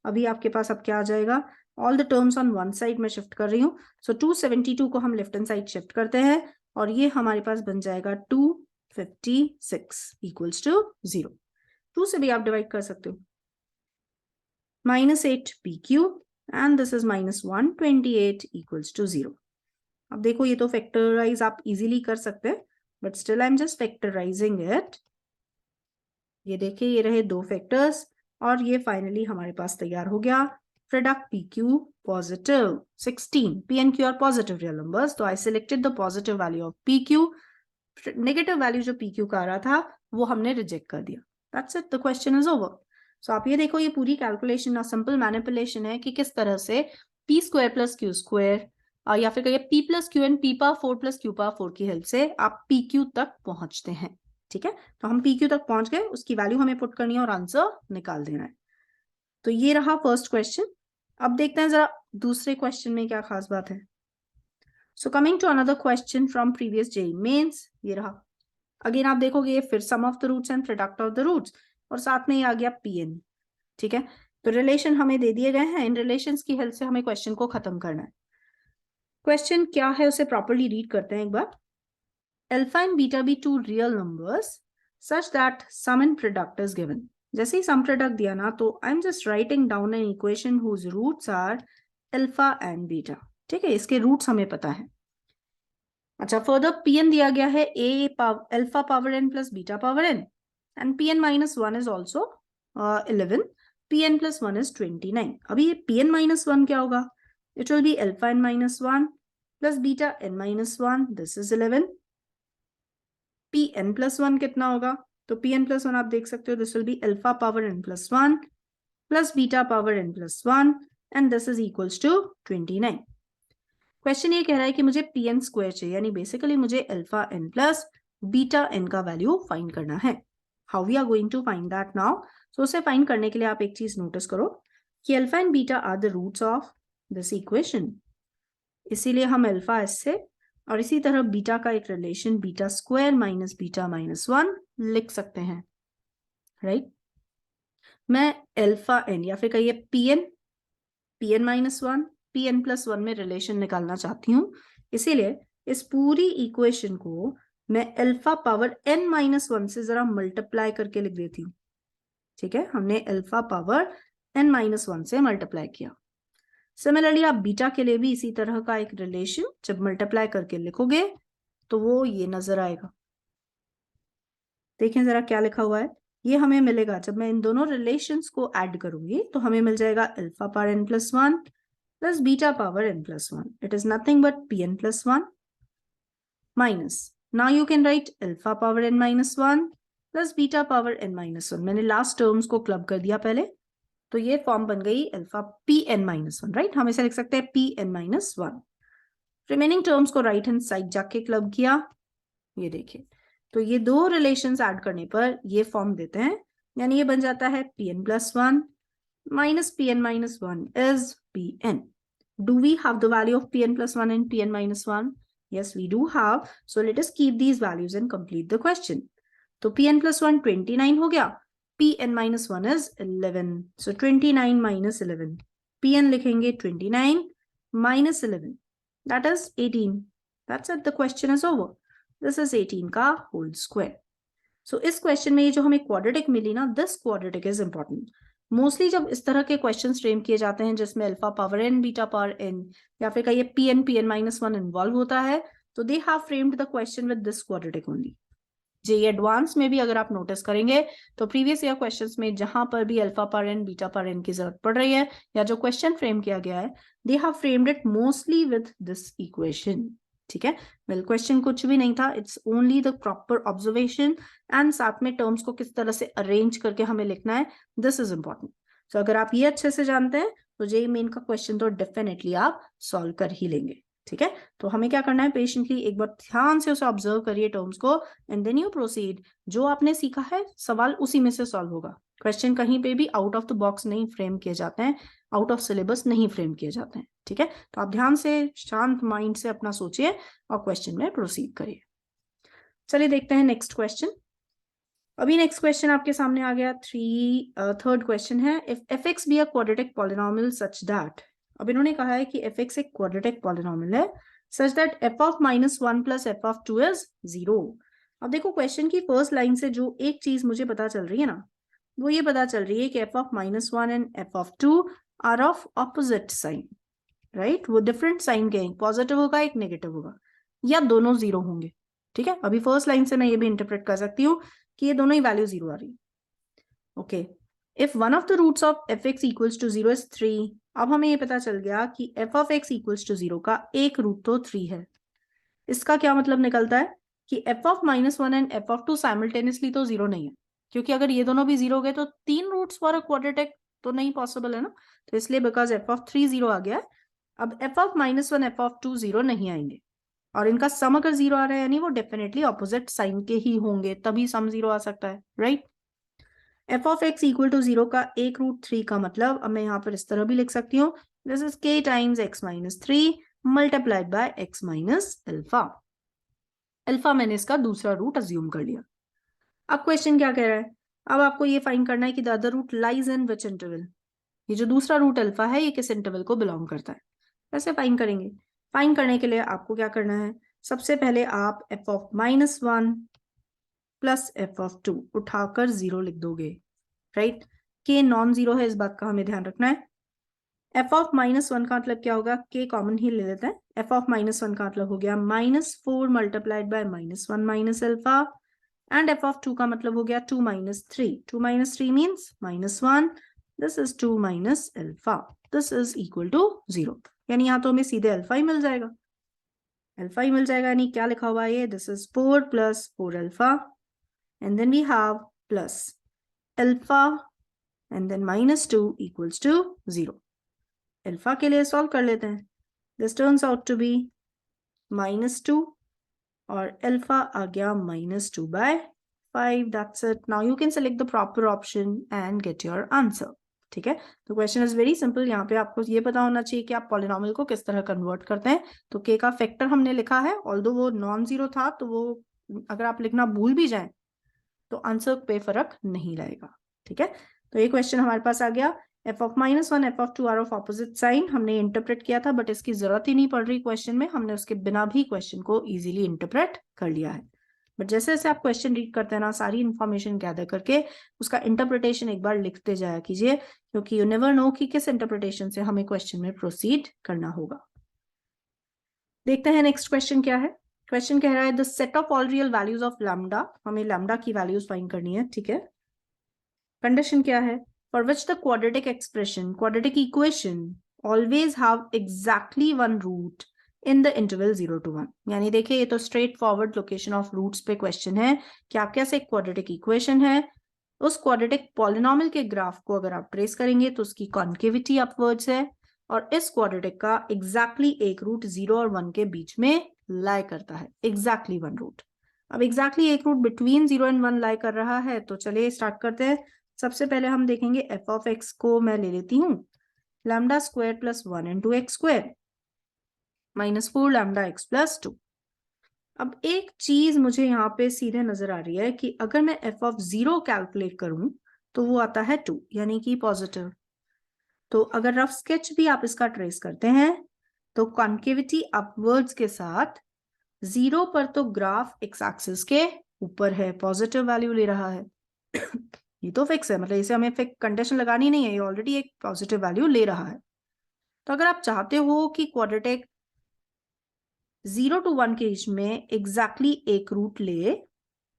अभी आपके पास अब क्या आ जाएगा. All the terms on one side में शिफ्ट कर रही हूँ. सो 272 को हम लेफ्ट हैंड साइड शिफ्ट करते हैं और ये हमारे पास बन जाएगा 256 इक्वल्स टू 0. 2 से भी आप डिवाइड कर सकते हो. Minus 8pq and this is minus 128 equals to 0. अब देखो ये तो फैक्टराइज आप इजीली कर सकते हैं but still I am just factorising it. ये देखिए ये रहे दो फैक्टर्स और ये फाइनली हमारे पास तैयार हो गया. Product pq positive 16. p and q are positive real numbers तो I selected the positive value of pq. Negative value जो pq का आ रहा था वो हमने रिजेक्ट कर दिया. That's it, the question is over. So आप ये देखो ये पूरी कैलकुलेशन और सिंपल मैनिपुलेशन है कि किस तरह से p square plus q square या फिर कहिए p plus q and p power 4 plus q power 4 की हेल्प से आप pq तक पहुंचते हैं. ठीक है, तो हम pq तक पहुंच गए. उसकी वैल्यू हमें पुट करनी है और आंसर निकाल देना है. तो ये रहा फर्स्ट क्वेश्चन. अब देखते हैं जरा दूसरे क्वेश्चन में क्या खास बात है. So coming to another question from previous JEE mains. ये रहा. अगेन आप देखोगे ये फिर sum of the roots and product of the roots और साथ में ये आ गया pn. ठीक है, तो रिलेशन हमें दे दिए गए हैं. इन रिलेशंस की हेल्प से हमें क्वेश्चन को खत्म करना है. क्वेश्चन क्या है उसे प्रॉपर्ली रीड करते हैं एक बार. Alpha and beta be two real numbers such that sum and product is given. जैसे ही सम प्रोडक्ट दिया ना तो I am just writing down an equation whose roots are alpha and beta. ठीक है, इसके रूट्स हमें पता है. अच्छा, फर्दर pn दिया गया है alpha power n plus beta power n and pn minus 1 is also 11. pn plus 1 is 29. अभी ये pn माइनस 1 क्या होगा. It will be alpha n minus 1 plus beta n minus 1. This is 11. pn plus 1 कितना होगा. तो pn plus 1 आप देख सकते हो this will be alpha power n plus 1 plus beta power n plus 1 and this is equals to 29. Question ये कह रहा है कि मुझे pn स्क्वायर चाहिए यानी बेसिकली मुझे alpha n plus beta n का वैल्यू फाइंड करना है. How we are going to find that now. So उसे फाइंड करने के लिए आप एक चीज नोटिस करो कि alpha and beta are the roots of this equation. इसीलिए हम अल्फा एस से और इसी तरह बीटा का एक relation beta square minus beta minus 1 लिख सकते हैं. राइट, मैं अल्फा एन या फिर कहिए pn माइनस 1 pn प्लस 1 में रिलेशन निकालना चाहती हूँ. इसीलिए इस पूरी इक्वेशन को मैं अल्फा पावर n माइनस 1 से जरा मल्टीप्लाई करके लिख देती हूँ. ठीक है, हमने अल्फा पावर n-1 से मल्टीप्लाई किया। सिमिलरली आप बीटा के लिए भी इसी तरह का एक रिलेशन जब मल्टीप्लाई करके लिखोगे तो वो ये नजर आएगा। देखें जरा क्या लिखा हुआ है, ये हमें मिलेगा जब मैं इन दोनों रिलेशंस को ऐड करूंगी तो हमें मिल जाएगा alpha power n+1 plus beta power n+1. It is nothing but pn+1 minus, now you can write alpha power n-1 plus beta power n-1. मैंने लास्ट टर्म्स को क्लब कर दिया पहले, तो ये फॉर्म बन गई अल्फा pn-1, राइट। हम इसे लिख सकते हैं pn-1। रिमेनिंग टर्म्स को राइट हैंड साइड जाके क्लब किया, ये देखिए, तो ये दो रिलेशंस ऐड करने पर ये फॉर्म देते हैं, यानी ये बन जाता है pn+1 minus pn-1 is pn. Do we have the value of pn+1 and pn-1? Yes, we do have. So let us keep these values and complete the question. तो pn+1 29 हो गया, pn-1 is 11. So 29 minus 11. pn लिखेंगे 29 minus 11. That is 18. That's it. The question is over. This is 18 का whole square. So इस question में ये जो हमें क्वाड्रेटिक मिली ना, this quadratic is important. Mostly जब इस तरह के क्वेश्चन फ्रेम किए जाते हैं जिसमें alpha power n beta power n या फिर कहिए pn-1 इन्वॉल्व होता है, तो they have framed the question with this quadratic only. JEE advance में भी अगर आप नोटिस करेंगे तो प्रीवियस ईयर क्वेश्चंस में जहां पर भी alpha power n beta power n की जरूरत पड़ रही है या जो क्वेश्चन फ्रेम किया गया है, they have framed it mostly with this equation. ठीक है, वेल क्वेश्चन कुछ भी नहीं था, it's only the proper observation and साथ में टर्म्स को किस तरह से अरेंज करके हमें लिखना है, दिस इज इंपॉर्टेंट। सो अगर आप ये अच्छे से जानते हैं तो जेईई मेन का क्वेश्चन तो डेफिनेटली आप सॉल्व कर ही लेंगे। ठीक है, तो हमें क्या करना है, पेशेंटली एक बार ध्यान से उसे ऑब्जर्व करिए टर्म्स को एंड देन यू प्रोसीड। जो आपने सीखा है सवाल उसी में से सॉल्व होगा। क्वेश्चन कहीं पे भी आउट ऑफ द बॉक्स नहीं फ्रेम किए जाते हैं, आउट ऑफ सिलेबस नहीं फ्रेम किए जाते हैं। ठीक है, तो आप ध्यान से शांत माइंड से अपना सोचिए और क्वेश्चन में प्रोसीड करिए। चलिए देखते हैं नेक्स्ट क्वेश्चन। अभी नेक्स्ट क्वेश्चन आपके सामने आ गया, थर्ड क्वेश्चन है, if f(x) be a quadratic polynomial such that. अब इन्होंने कहा है कि f(x) एक क्वाड्रेटिक पॉलिनोमियल है such that f(-1 plus f(2) is 0। अब देखो क्वेश्चन की फर्स्ट लाइन से जो एक चीज मुझे पता चल रही है ना, वो ये पता चल रही है कि f(-1) and f(2) are of opposite sign, right. वो डिफरेंट साइन के, एक पॉजिटिव होगा एक नेगेटिव होगा, या दोनों जीरो होंगे। ठीक है, अभी फर्स्ट लाइन से मैं ये भी इंटरप्रेट कर सकती हूँ कि ये दोनों ही वैल्यू जीरो आ रही है। Okay, if one of the roots of f(x) equals to 0 is 3। अब हमें ये पता चल गया कि f(x) इक्वल्स टू 0 का एक रूट तो 3 है। इसका क्या मतलब निकलता है कि f(-1) एंड f(2) साइमल्टेनियसली तो 0 नहीं है, क्योंकि अगर ये दोनों भी 0 हो गए तो 3 रूट्स फॉर अ क्वाड्रेटिक तो नहीं पॉसिबल है ना। तो इसलिए बिकॉज f(3) 0 आ गया है, अब f(-1) f(2) 0 नहीं आएंगे, और इनका सम अगर 0 आ रहा है यानी वो डेफिनेटली ऑपोजिट साइन के ही होंगे, तभी सम 0 आ सकता है, राइट। f(x) इक्वल टू 0 का एक रूट 3 का मतलब, अब मैं यहाँ पर इस तरह भी लिख सकती हूँ, this is k times x-3 multiplied by x minus alpha. Alpha मैंने इसका दूसरा रूट अज्यूम कर लिया। अब क्वेश्चन क्या कह रहा है, अब आपको ये फाइंड करना है कि the other root lies in which interval. ये जो दूसरा रूट अल्फा है ये किस इंटरवल को बिलोंग करता है, कैसे फाइंड करेंगे। फाइंड करने के लिए आपको क्या करना है, सबसे पहले आप f(-1) प्लस f(2) उठाकर 0 लिख दोगे, राइट। k नॉन जीरो है, इस बात का हमें ध्यान रखना है। f(-1) का मतलब क्या होगा, k कॉमन ही ले लेते हैं। f(-1) का मतलब हो गया -4 multiplied by -1 minus alpha, and f(2) का मतलब हो गया 2 minus 3। 2 minus 3 means -1, this is 2 minus alpha, this is equal to 0। यानी यहाँ तो हमें सीधे अल्फा ही मिल जाएगा, अल्फा ही मिल जाएगा। यानी क्या लिखा हुआ है, this is 4 plus 4 alpha, and then we have plus alpha and then -2 equals to 0। Alpha के लिए सॉल्व कर लेते हैं, this turns out to be -2 और अल्फा आ गया -2/5। That's it. Now you can select the proper option and get your answer. ठीक है, तो क्वेश्चन इज वेरी सिंपल। यहाँ पे आपको ये पता होना चाहिए कि आप पॉलिनोमियल को किस तरह कन्वर्ट करते हैं। तो के का फैक्टर हमने लिखा है, ऑल्दो वो नॉन जीरो था, तो वो अगर आप लिखना भूल भी जाए तो आंसर पे फर्क नहीं लाएगा। ठीक है, तो ये क्वेश्चन हमारे पास आ गया, f(-1) f(2) are of opposite sign. हमने इंटरप्रेट किया था, बट इसकी जरूरत ही नहीं पड़ रही क्वेश्चन में, हमने उसके बिना भी क्वेश्चन को इजीली इंटरप्रेट कर लिया है। बट जैसे जैसे आप क्वेश्चन रीड करते हैं ना, सारी इंफॉर्मेशन गैदर करके उसका इंटरप्रिटेशन एक बार लिखते जाया कीजिए, क्योंकि यू नेवर नो कि किस इंटरप्रिटेशन से हमें क्वेश्चन में प्रोसीड करना होगा। देखते हैं नेक्स्ट क्वेश्चन क्या है। क्वेश्चन कह रहा है the set of all real values of lambda, हमें लैम्डा की वैल्यूज फाइंड करनी है, ठीक है। कंडीशन क्या है, for which the quadratic expression, quadratic equation always have exactly one root in the interval 0 to 1। यानी देखिए ये तो straightforward location of roots पे क्वेश्चन है कि आप कैसे एक क्वाड्रेटिक इक्वेशन है, उस क्वाड्रेटिक पॉलिनोमियल के ग्राफ को अगर आप ट्रेस करेंगे तो उसकी कॉन्केविटी अपवर्ड्स है, और इस क्वाड्रेटिक का एग्जैक्टली एक रूट 0 और 1 के बीच में लाई करता है, एग्जैक्टली वन रूट। अब एग्जैक्टली एक रूट बिटवीन 0 and 1 लाई कर रहा है, तो चलिए स्टार्ट करते हैं। सबसे पहले हम देखेंगे एफ ऑफ एक्स को मैं ले लेती हूँ lambda square plus 1 into x square minus 4 lambda x plus 2। अब एक चीज मुझे यहाँ पे सीधे नजर आ रही है कि अगर मैं एफ ऑफ 0 कैलकुलेट करूं तो वो आता है 2, यानी कि पॉजिटिव। तो अगर रफ स्केच भी आप इसका ट्रेस करते हैं तो कॉन्केविटी अपवर्ड्स के साथ 0 पर तो ग्राफ एक्स एक्सिस के ऊपर है, पॉजिटिव वैल्यू ले रहा है। ये तो फिक्स है, मतलब इसे हमें फिक्स कंडीशन लगानी नहीं है, ये ऑलरेडी एक पॉजिटिव वैल्यू ले रहा है। तो अगर आप चाहते हो कि क्वाड्रेटिक 0 to 1 के बीच में एग्जैक्टली एक रूट ले,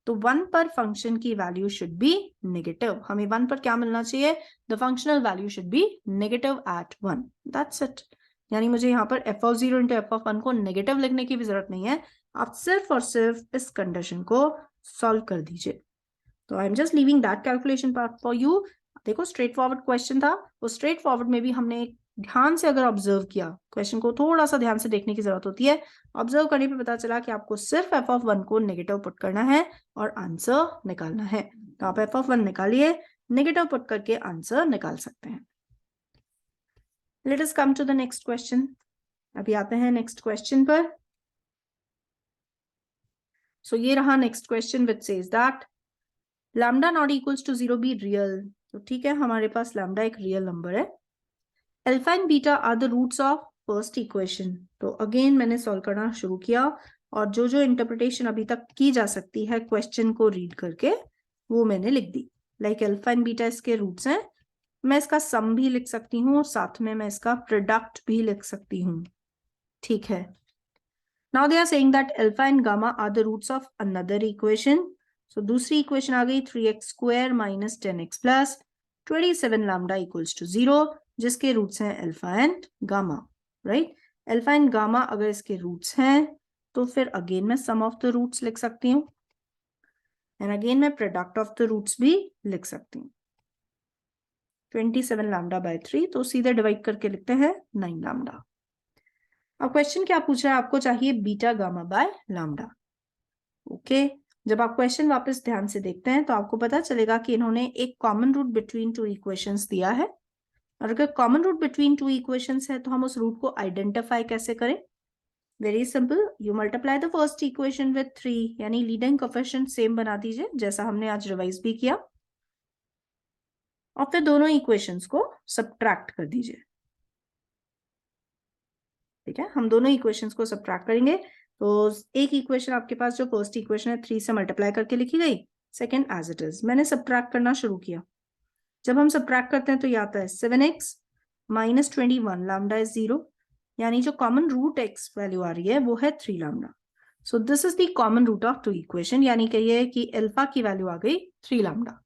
तो 1 पर फंक्शन की वैल्यू शुड बी नेगेटिव। हमें 1 पर क्या मिलना चाहिए, the functional value should be negative at 1, that's it. यानी मुझे यहाँ पर F of 0 into F of 1 को नेगेटिव लिखने की भी जरूरत नहीं है, आप सिर्फ और सिर्फ इस कंडीशन को सॉल्व कर दीजिए। तो I am just leaving that calculation part for you. देखो स्ट्रेट फॉरवर्ड क्वेश्चन था, वो स्ट्रेट फॉरवर्ड में भी हमने ध्यान से अगर ऑब्जर्व किया, क्वेश्चन को थोड़ा सा ध्यान से देखने की जरूरत होती है, ऑब्जर्व करने पे पता चला कि आपको सिर्फ एफ ऑफ 1 को नेगेटिव पुट करना है और आंसर निकालना है। तो आप एफ ऑफ 1 निकालिए, नेगेटिव पुट करके आंसर निकाल सकते हैं। Let us come to the next question. अभी आते हैं नेक्स्ट क्वेश्चन पर। सो ये रहा next question which says that lambda not equals to 0 be real. तो ठीक है, हमारे पास लैम्डा एक रियल नंबर है। Alpha and beta are the roots of first equation. तो अगेन मैंने सॉल्व करना शुरू किया, और जो जो इंटरप्रिटेशन अभी तक की जा सकती है क्वेश्चन को रीड करके वो मैंने लिख दी। लाइक अल्फा एंड बीटा इसके रूट्स हैं, मैं इसका सम भी लिख सकती हूँ और साथ में मैं इसका प्रोडक्ट भी लिख सकती हूँ, ठीक है। Now they are saying that alpha and gamma are the roots of another equation. So दूसरी इक्वेशन आ गई 3x square minus 10x plus 27 lambda equals to 0, जिसके रूट्स हैं alpha and gamma, right. Alpha and gamma अगर इसके roots हैं तो फिर अगेन मैं सम ऑफ द रूट्स लिख सकती हूँ, एंड अगेन मैं प्रोडक्ट ऑफ द रूट्स भी लिख सकती हूँ। 27 लैम्डा बाय 3, तो सीधे डिवाइड करके लिखते हैं 9 लैम्डा। अब क्वेश्चन क्या पूछ रहा है, आपको चाहिए beta gamma by lambda, okay. जब आप क्वेश्चन वापस ध्यान से देखते हैं तो आपको पता चलेगा कि इन्होंने एक common root between two equations दिया है, और अगर common root between two equations है तो हम उस रूट को आइडेंटिफाई कैसे करें। Very simple, you multiply the first equation with 3, यानी लीडिंग कोएफिशिएंट सेम बना दीजिए जैसा हमने आज रिवाइज भी किया, और फिर दोनों इक्वेशंस को सब्ट्रैक्ट कर दीजिए, ठीक है। हम दोनों इक्वेशंस को सब्ट्रैक्ट करेंगे, तो एक इक्वेशन आपके पास जो फर्स्ट इक्वेशन है 3 से मल्टीप्लाई करके लिखी गई, सेकंड एज इट इज। मैंने सब्ट्रैक्ट करना शुरू किया, जब हम सब्ट्रैक्ट करते हैं तो ये आता है 7x माइनस 21 लैम्डा इज 0, यानी जो कॉमन रूट x वैल्यू आ रही है वो है 3 lambda. So this is the common root of two equation, यानी कहिए कि अल्फा की वैल्यू आ गई 3 लैम्डा।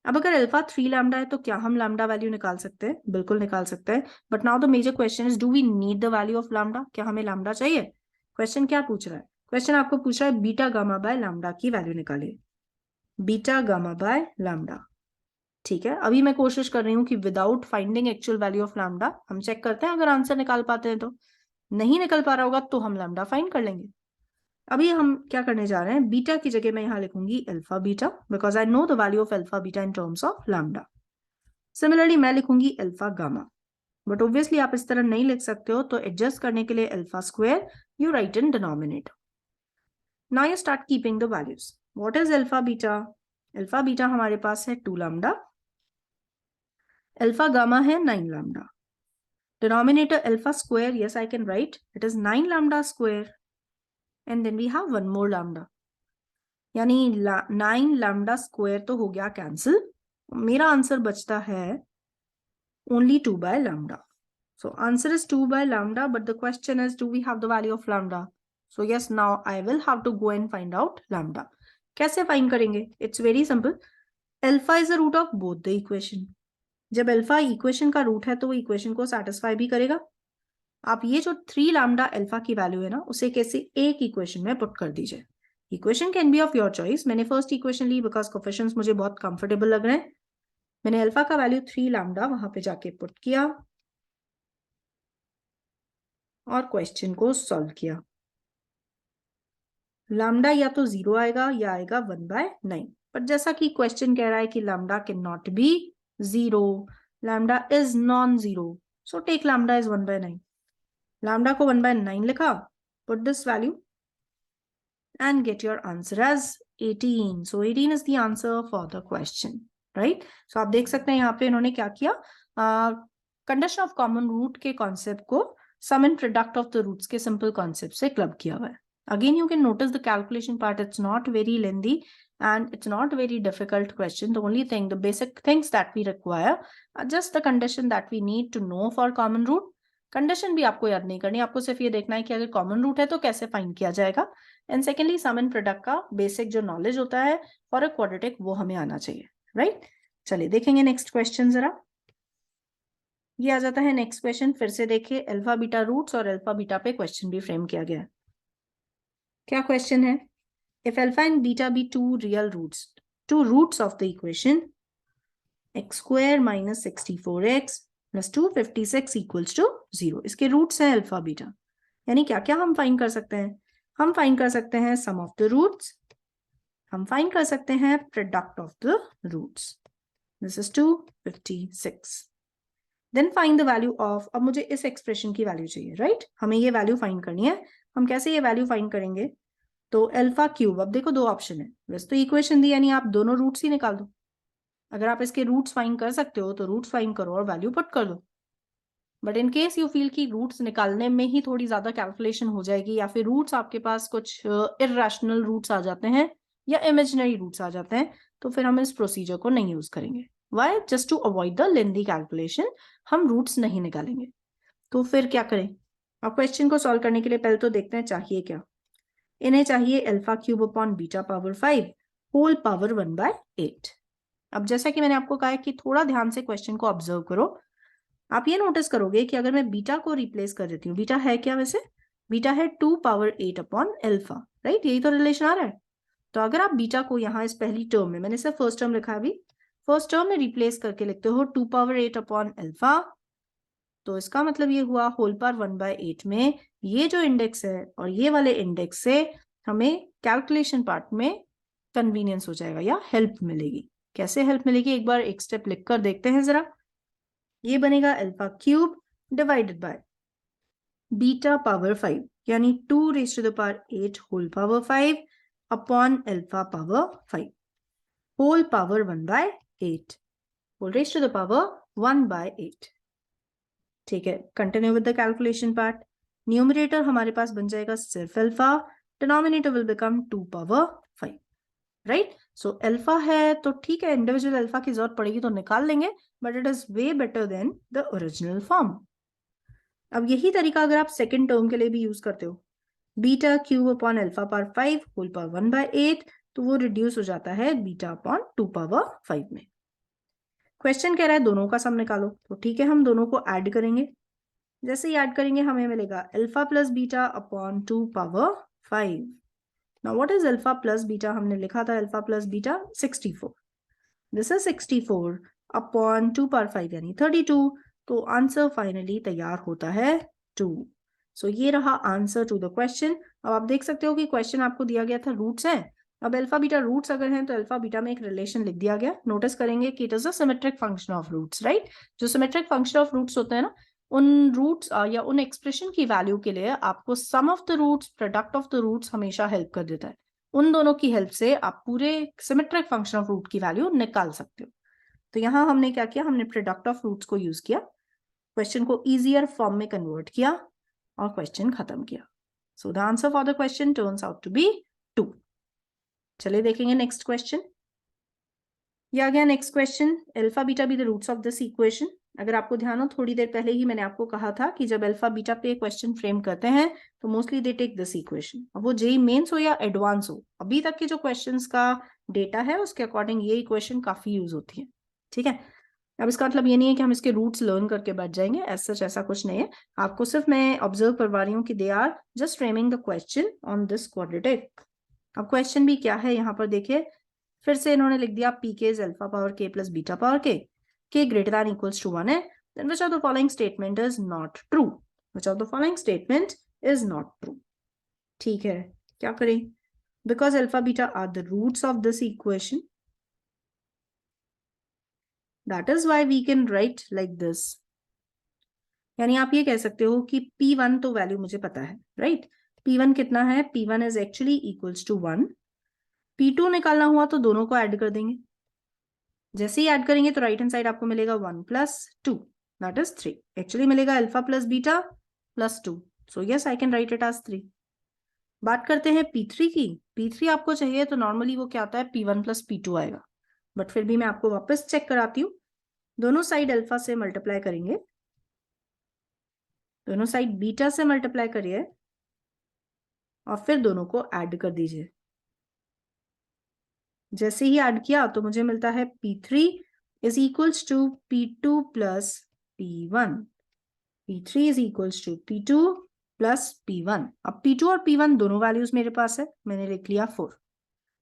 अब अगर अल्फा 3 लैम्डा है तो क्या हम लैम्डा वैल्यू निकाल सकते हैं, बिल्कुल निकाल सकते हैं। But now the major question is, do we need the value of lambda, क्या हमें लैम्डा चाहिए। क्वेश्चन क्या पूछ रहा है, क्वेश्चन आपको पूछ रहा है बीटा गामा बाय लैम्डा की वैल्यू निकालिए, बीटा गामा बाय लैम्डा, ठीक है। अभी मैं कोशिश कर रही हूँ कि without finding actual value of lambda हम चेक करते हैं, अगर आंसर निकाल पाते हैं तो, नहीं निकल पा रहा होगा तो हम लैम्डा फाइंड कर लेंगे। अभी हम क्या करने जा रहे हैं, बीटा की जगह मैं यहाँ लिखूंगी alpha beta, because I know the value of alpha beta in terms of lambda. Similarly मैं लिखूंगी अल्फा गामा, बट ऑब्वियसली आप इस तरह नहीं लिख सकते हो, तो एडजस्ट करने के लिए alpha square you right in denominator. Now you start keeping the values. What is alpha beta, alpha beta हमारे पास है 2 लैम्डा, अल्फा गामा है 9 lambda. Denominator alpha square, yes, I can write. It is 9 lambda square. And then we have one more lambda. यानी 9 lambda square तो हो गया cancel, मेरा answer बचता है only 2 by lambda. So answer is 2 by lambda, but the question is, do we have the value of lambda? So yes, now I will have to go and find out lambda. कैसे find करेंगे? It's very simple. Alpha is the root of both the equation. जब alpha equation का root है तो वो equation को satisfy भी करेगा. आप ये जो 3 लैम्डा अल्फा की वैल्यू है ना, उसे कैसे एक इक्वेशन में पुट कर दीजिए. Equation can be of your choice. मैंने फर्स्ट इक्वेशन ली बिकॉज कोफिशिएंट्स मुझे बहुत कंफर्टेबल लग रहे हैं. मैंने अल्फा का वैल्यू 3 लैम्डा वहां पे जाके पुट किया और क्वेश्चन को सॉल्व किया. लैम्डा या तो 0 आएगा या आएगा 1/9. पर जैसा कि क्वेश्चन कह रहा है कि lambda can not be 0, lambda is non zero, so take lambda is 1/9. Lambda को 1/9 लिखा, put this value and get your answer as 18. So 18 is the answer for the question, right? So आप देख सकते हैं यहाँ पे इन्होंने क्या किया, कंडीशन ऑफ कॉमन रूट के कॉन्सेप्ट को sum and product of the roots के सिंपल कॉन्सेप्ट से क्लब किया हुआ है. Again, you can notice the calculation part. It's not very lengthy and it's not very difficult question. The only thing, the basic things that we require are just the condition that we need to know for common root. Condition भी आपको याद नहीं करनी, आपको सिर्फ ये देखना है कि अगर कॉमन रूट है तो कैसे फाइंड किया जाएगा. And secondly sum and product का बेसिक जो नॉलेज होता है फॉर अ क्वाड्रेटिक वो हमें आना चाहिए, राइट? चलिए देखेंगे नेक्स्ट क्वेश्चन जरा. ये आ जाता है नेक्स्ट क्वेश्चन. फिर से देखिए, अल्फा बीटा रूट्स और अल्फा बीटा पे क्वेश्चन भी फ्रेम किया गया है. क्या क्वेश्चन है? If alpha and beta be two real roots, two roots of the equation x square minus 64x plus 256 equals to 0. इसके रूट्स हैं अल्फा बीटा. यानी क्या क्या हम फाइंड कर सकते हैं? हम फाइंड कर सकते हैं सम ऑफ द रूट्स, हम फाइंड कर सकते हैं product of the roots. This is 256. Then find the value of, अब मुझे इस एक्सप्रेशन की वैल्यू चाहिए, राइट? हमें ये वैल्यू फाइंड करनी है. हम कैसे ये वैल्यू फाइंड करेंगे? तो अल्फा क्यूब, अब देखो दो ऑप्शन है. वैसे तो इक्वेशन दी यानी आप दोनों रूट्स ही निकाल दो. अगर आप इसके रूट्स फाइंड कर सकते हो तो रूट्स फाइंड करो और वैल्यू पुट कर दो. But in case you feel कि रूट्स निकालने में ही थोड़ी ज्यादा कैलकुलेशन हो जाएगी, या फिर रूट्स आपके पास कुछ इररेशनल रूट्स आ जाते हैं या इमेजिनरी रूट्स आ जाते हैं, तो फिर हम इस प्रोसीजर को नहीं यूज करेंगे. Why? Just to avoid the lengthy calculation, हम रूट्स नहीं निकालेंगे. तो फिर क्या करें? अब क्वेश्चन को सॉल्व करने के लिए पहले तो देखते हैं चाहिए क्या. इन्हें चाहिए alpha cube upon beta power 5 whole power 1/8. अब जैसा कि मैंने आपको कहा है कि थोड़ा ध्यान से क्वेश्चन को ऑब्जर्व करो. आप ये नोटिस करोगे कि अगर मैं बीटा को रिप्लेस कर देती हूँ, बीटा है क्या वैसे? बीटा है 2 पावर 8 अपॉन अल्फा, राइट? यही तो रिलेशन आ रहा है. तो अगर आप बीटा को यहाँ इस पहली टर्म में, मैंने सिर्फ फर्स्ट टर्म लिखा है अभी, फर्स्ट टर्म में रिप्लेस करके लिखते हो 2 पावर 8 अपॉन अल्फा, तो इसका मतलब ये हुआ होल पावर 1/8 में ये जो इंडेक्स है और ये वाले इंडेक्स से हमें कैलकुलेशन पार्ट में कन्वीनियंस हो जाएगा या हेल्प मिलेगी. कैसे हेल्प मिलेगी? एक बार एक स्टेप लिखकर देखते हैं जरा. ये बनेगा alpha cube divided by beta power 5, यानी 2 raise to the power 8 whole power 5 upon alpha power 5 whole power 1/8 whole raise to the power 1/8. ठीक है, continue with the calculation part. Numerator हमारे पास बन जाएगा सिर्फ alpha, denominator will become 2 power 5, right? So alpha है तो ठीक है, इंडिविजुअल अल्फा की जरूरत पड़ेगी तो निकाल लेंगे, but it is way better than the original form. अब यही तरीका अगर आप सेकेंड टर्म के लिए भी यूज करते हो, beta cube upon alpha power 5 whole power 1/8, तो वो रिड्यूस हो जाता है बीटा अपॉन 2 पावर 5 में. क्वेश्चन कह रहा है दोनों का सम निकालो, तो ठीक है हम दोनों को ऐड करेंगे. जैसे ही ऐड करेंगे हमें मिलेगा alpha plus beta upon 2 power 5. Now what is alpha plus beta? हमने लिखा था alpha plus beta 64. This is 64 upon 2 power 5 यानी 32. तो आंसर फाइनली तैयार होता है 2. सो ये रहा आंसर टू द क्वेश्चन. अब आप देख सकते हो कि क्वेश्चन आपको दिया गया था रूट्स हैं. अब अल्फा बीटा रूट्स अगर हैं तो अल्फा बीटा में एक रिलेशन लिख दिया गया. नोटिस करेंगे कि it is a symmetric function of roots, right? जो सिमेट्रिक फंक्शन ऑफ रूट्स होते हैं ना, उन रूट्स या उन एक्सप्रेशन की वैल्यू के लिए आपको sum of the roots, product of the roots हमेशा हेल्प कर देता है. उन दोनों की हेल्प से आप पूरे सिमेट्रिक फंक्शन ऑफ रूट की वैल्यू निकाल सकते हो. तो यहां हमने क्या किया? हमने प्रोडक्ट ऑफ रूट्स को यूज किया, क्वेश्चन को इजियर फॉर्म में कन्वर्ट किया और क्वेश्चन खत्म किया. So the answer for the question turns out to be 2. चलिए देखेंगे नेक्स्ट क्वेश्चन। ये आ गया next question, alpha beta be the roots of this equation. अगर आपको ध्यान हो, थोड़ी देर पहले ही मैंने आपको कहा था कि जब अल्फा बीटा पे क्वेश्चन फ्रेम करते हैं तो mostly they take this equation. अब वो जेई मेंस हो या एडवांस हो, अभी तक के जो क्वेश्चंस का डेटा है उसके अकॉर्डिंग ये इक्वेशन काफी यूज होती है। ठीक है, अब इसका मतलब ये नहीं है कि हम इसके रूट्स लर्न करके बैठ जाएंगे, ऐसा ऐसा कुछ नहीं है। आपको सिर्फ मैं ऑब्जर्व करवा रही हूँ कि they are just framing the question on this quadratic. अब क्वेश्चन भी क्या है यहाँ पर देखिए, फिर से इन्होंने लिख दिया p k is alpha power k plus beta power k greater than equals to 1 है, then which of the following statement is not true, which of the following statement is not true. ठीक है, क्या करें, because alpha beta are the roots of this equation, that is why we can write like this. यानी आप ये कह सकते हो कि P1 तो वैल्यू मुझे पता है, राइट? P1 कितना है? P1 is actually equals to 1। P2 निकालना हुआ तो दोनों को ऐड कर देंगे, जैसे ही ऐड करेंगे तो राइट हैंड साइड आपको मिलेगा 1 प्लस 2 दैट इज 3। एक्चुअली मिलेगा alpha plus beta plus 2, so yes I can write it as 3। बात करते हैं P3 की। P3 आपको चाहिए तो नॉर्मली वो क्या आता है, P1 प्लस P2 आएगा, बट फिर भी मैं आपको वापस चेक कराती हूँ। दोनों साइड अल्फा से मल्टीप्लाई करेंगे, दोनों साइड बीटा से मल्टीप्लाई करिए और फिर दोनों को ऐड कर दीजिए। जैसे ही ऐड किया तो मुझे मिलता है P3 is equals to P2 plus P1। P3 is equals to P2 plus P1। अब P2 और P1 दोनों वैल्यूज मेरे पास है, मैंने लिख लिया 4।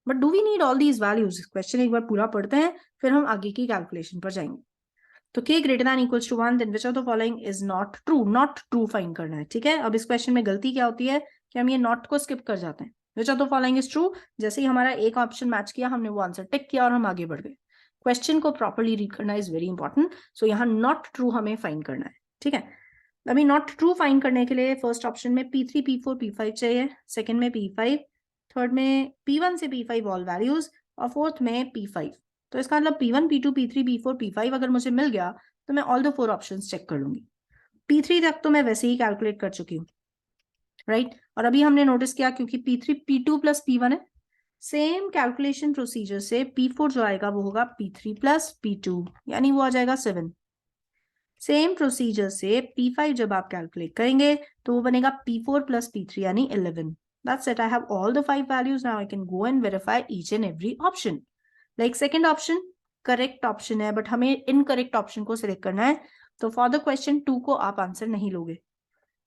But do we need all these values? Question एक बार पूरा पढ़ते हैं फिर हम आगे की कैलकुलेशन पर जाएंगे। तो k greater than equals to 1, then which of the following is not true. Not true find करना है, ठीक है? अब इस क्वेश्चन में गलती क्या होती है कि हम ये नॉट को स्किप कर जाते हैं। Which of the following is true, जैसे ही हमारा एक ऑप्शन मैच किया हमने वो आंसर टिक किया और हम आगे बढ़ गए। क्वेश्चन को प्रॉपर्ली रीड करना इज वेरी इंपॉर्टेंट। सो यहाँ नॉट ट्रू हमें फाइंड करना है, ठीक है? अभी नॉट ट्रू फाइंड करने के लिए फर्स्ट ऑप्शन में P3 P4 P5 चाहिए, सेकंड में P5, थर्ड में P1 से P5 ऑल वैल्यूज और फोर्थ में P5। तो इसका मतलब P1 P2 P3 P4 P5 अगर मुझे मिल गया तो मैं ऑल द 4 ऑप्शंस चेक कर लूंगी। P3 तक तो मैं वैसे ही कैलकुलेट कर चुकी हूँ, राइट? और अभी हमने नोटिस किया क्योंकि P3 P2 प्लस P1 है, सेम कैलकुलेशन प्रोसीजर से P4 जो आएगा वो होगा P3 प्लस P2, यानी वो आ जाएगा 7। सेम प्रोसीजर से P5 जब आप कैलकुलेट करेंगे तो वो बनेगा P4 प्लस P3 यानी 11। That's it. I have all the 5 values. Now I can go and verify each and every option. Like second option, correct option है, but हमें incorrect option को select करना है, तो for the question 2 को आप answer नहीं लोगे।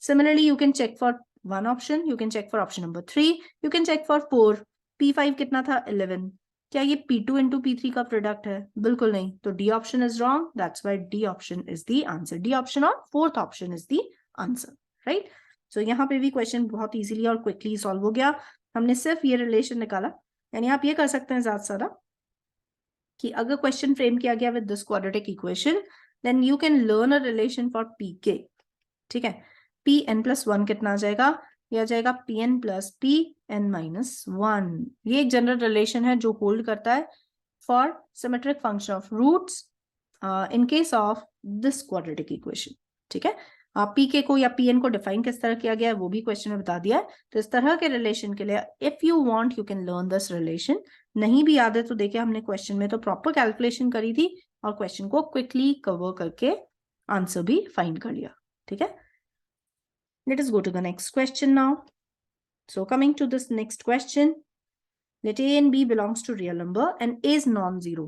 Similarly, you can check for one option, you can check for option number 3, you can check for 4. P5 कितना था? 11। क्या ये P2 into P3 का प्रोडक्ट है? बिल्कुल नहीं, तो D option is wrong, that's why D option is the answer. D option और fourth option is the answer, right? So यहाँ पे भी क्वेश्चन बहुत इजीली और क्विकली सॉल्व हो गया। हमने सिर्फ ये रिलेशन निकाला, यानी आप ये कर सकते हैं ज्यादा से ज्यादा कि अगर क्वेश्चन फ्रेम किया गया with this quadratic equation then you can learn a relation for PK, ठीक है? Pn+1 कितना आ जाएगा? ये आ जाएगा Pn प्लस Pn-1। ये एक जनरल रिलेशन है जो होल्ड करता है for symmetric function of roots in case of this quadratic equation, ठीक है? पीके को या Pn को डिफाइन किस तरह किया गया है वो भी क्वेश्चन में बता दिया है। तो इस तरह के रिलेशन के लिए if you want you can learn this relation. नहीं भी याद है तो देखिए हमने क्वेश्चन में तो प्रॉपर कैलकुलेशन करी थी और क्वेश्चन को क्विकली कवर करके आंसर भी फाइंड कर लिया, ठीक है? Let us go to the next question now. So coming to this next question, let A and B belongs to real number and A is non-zero.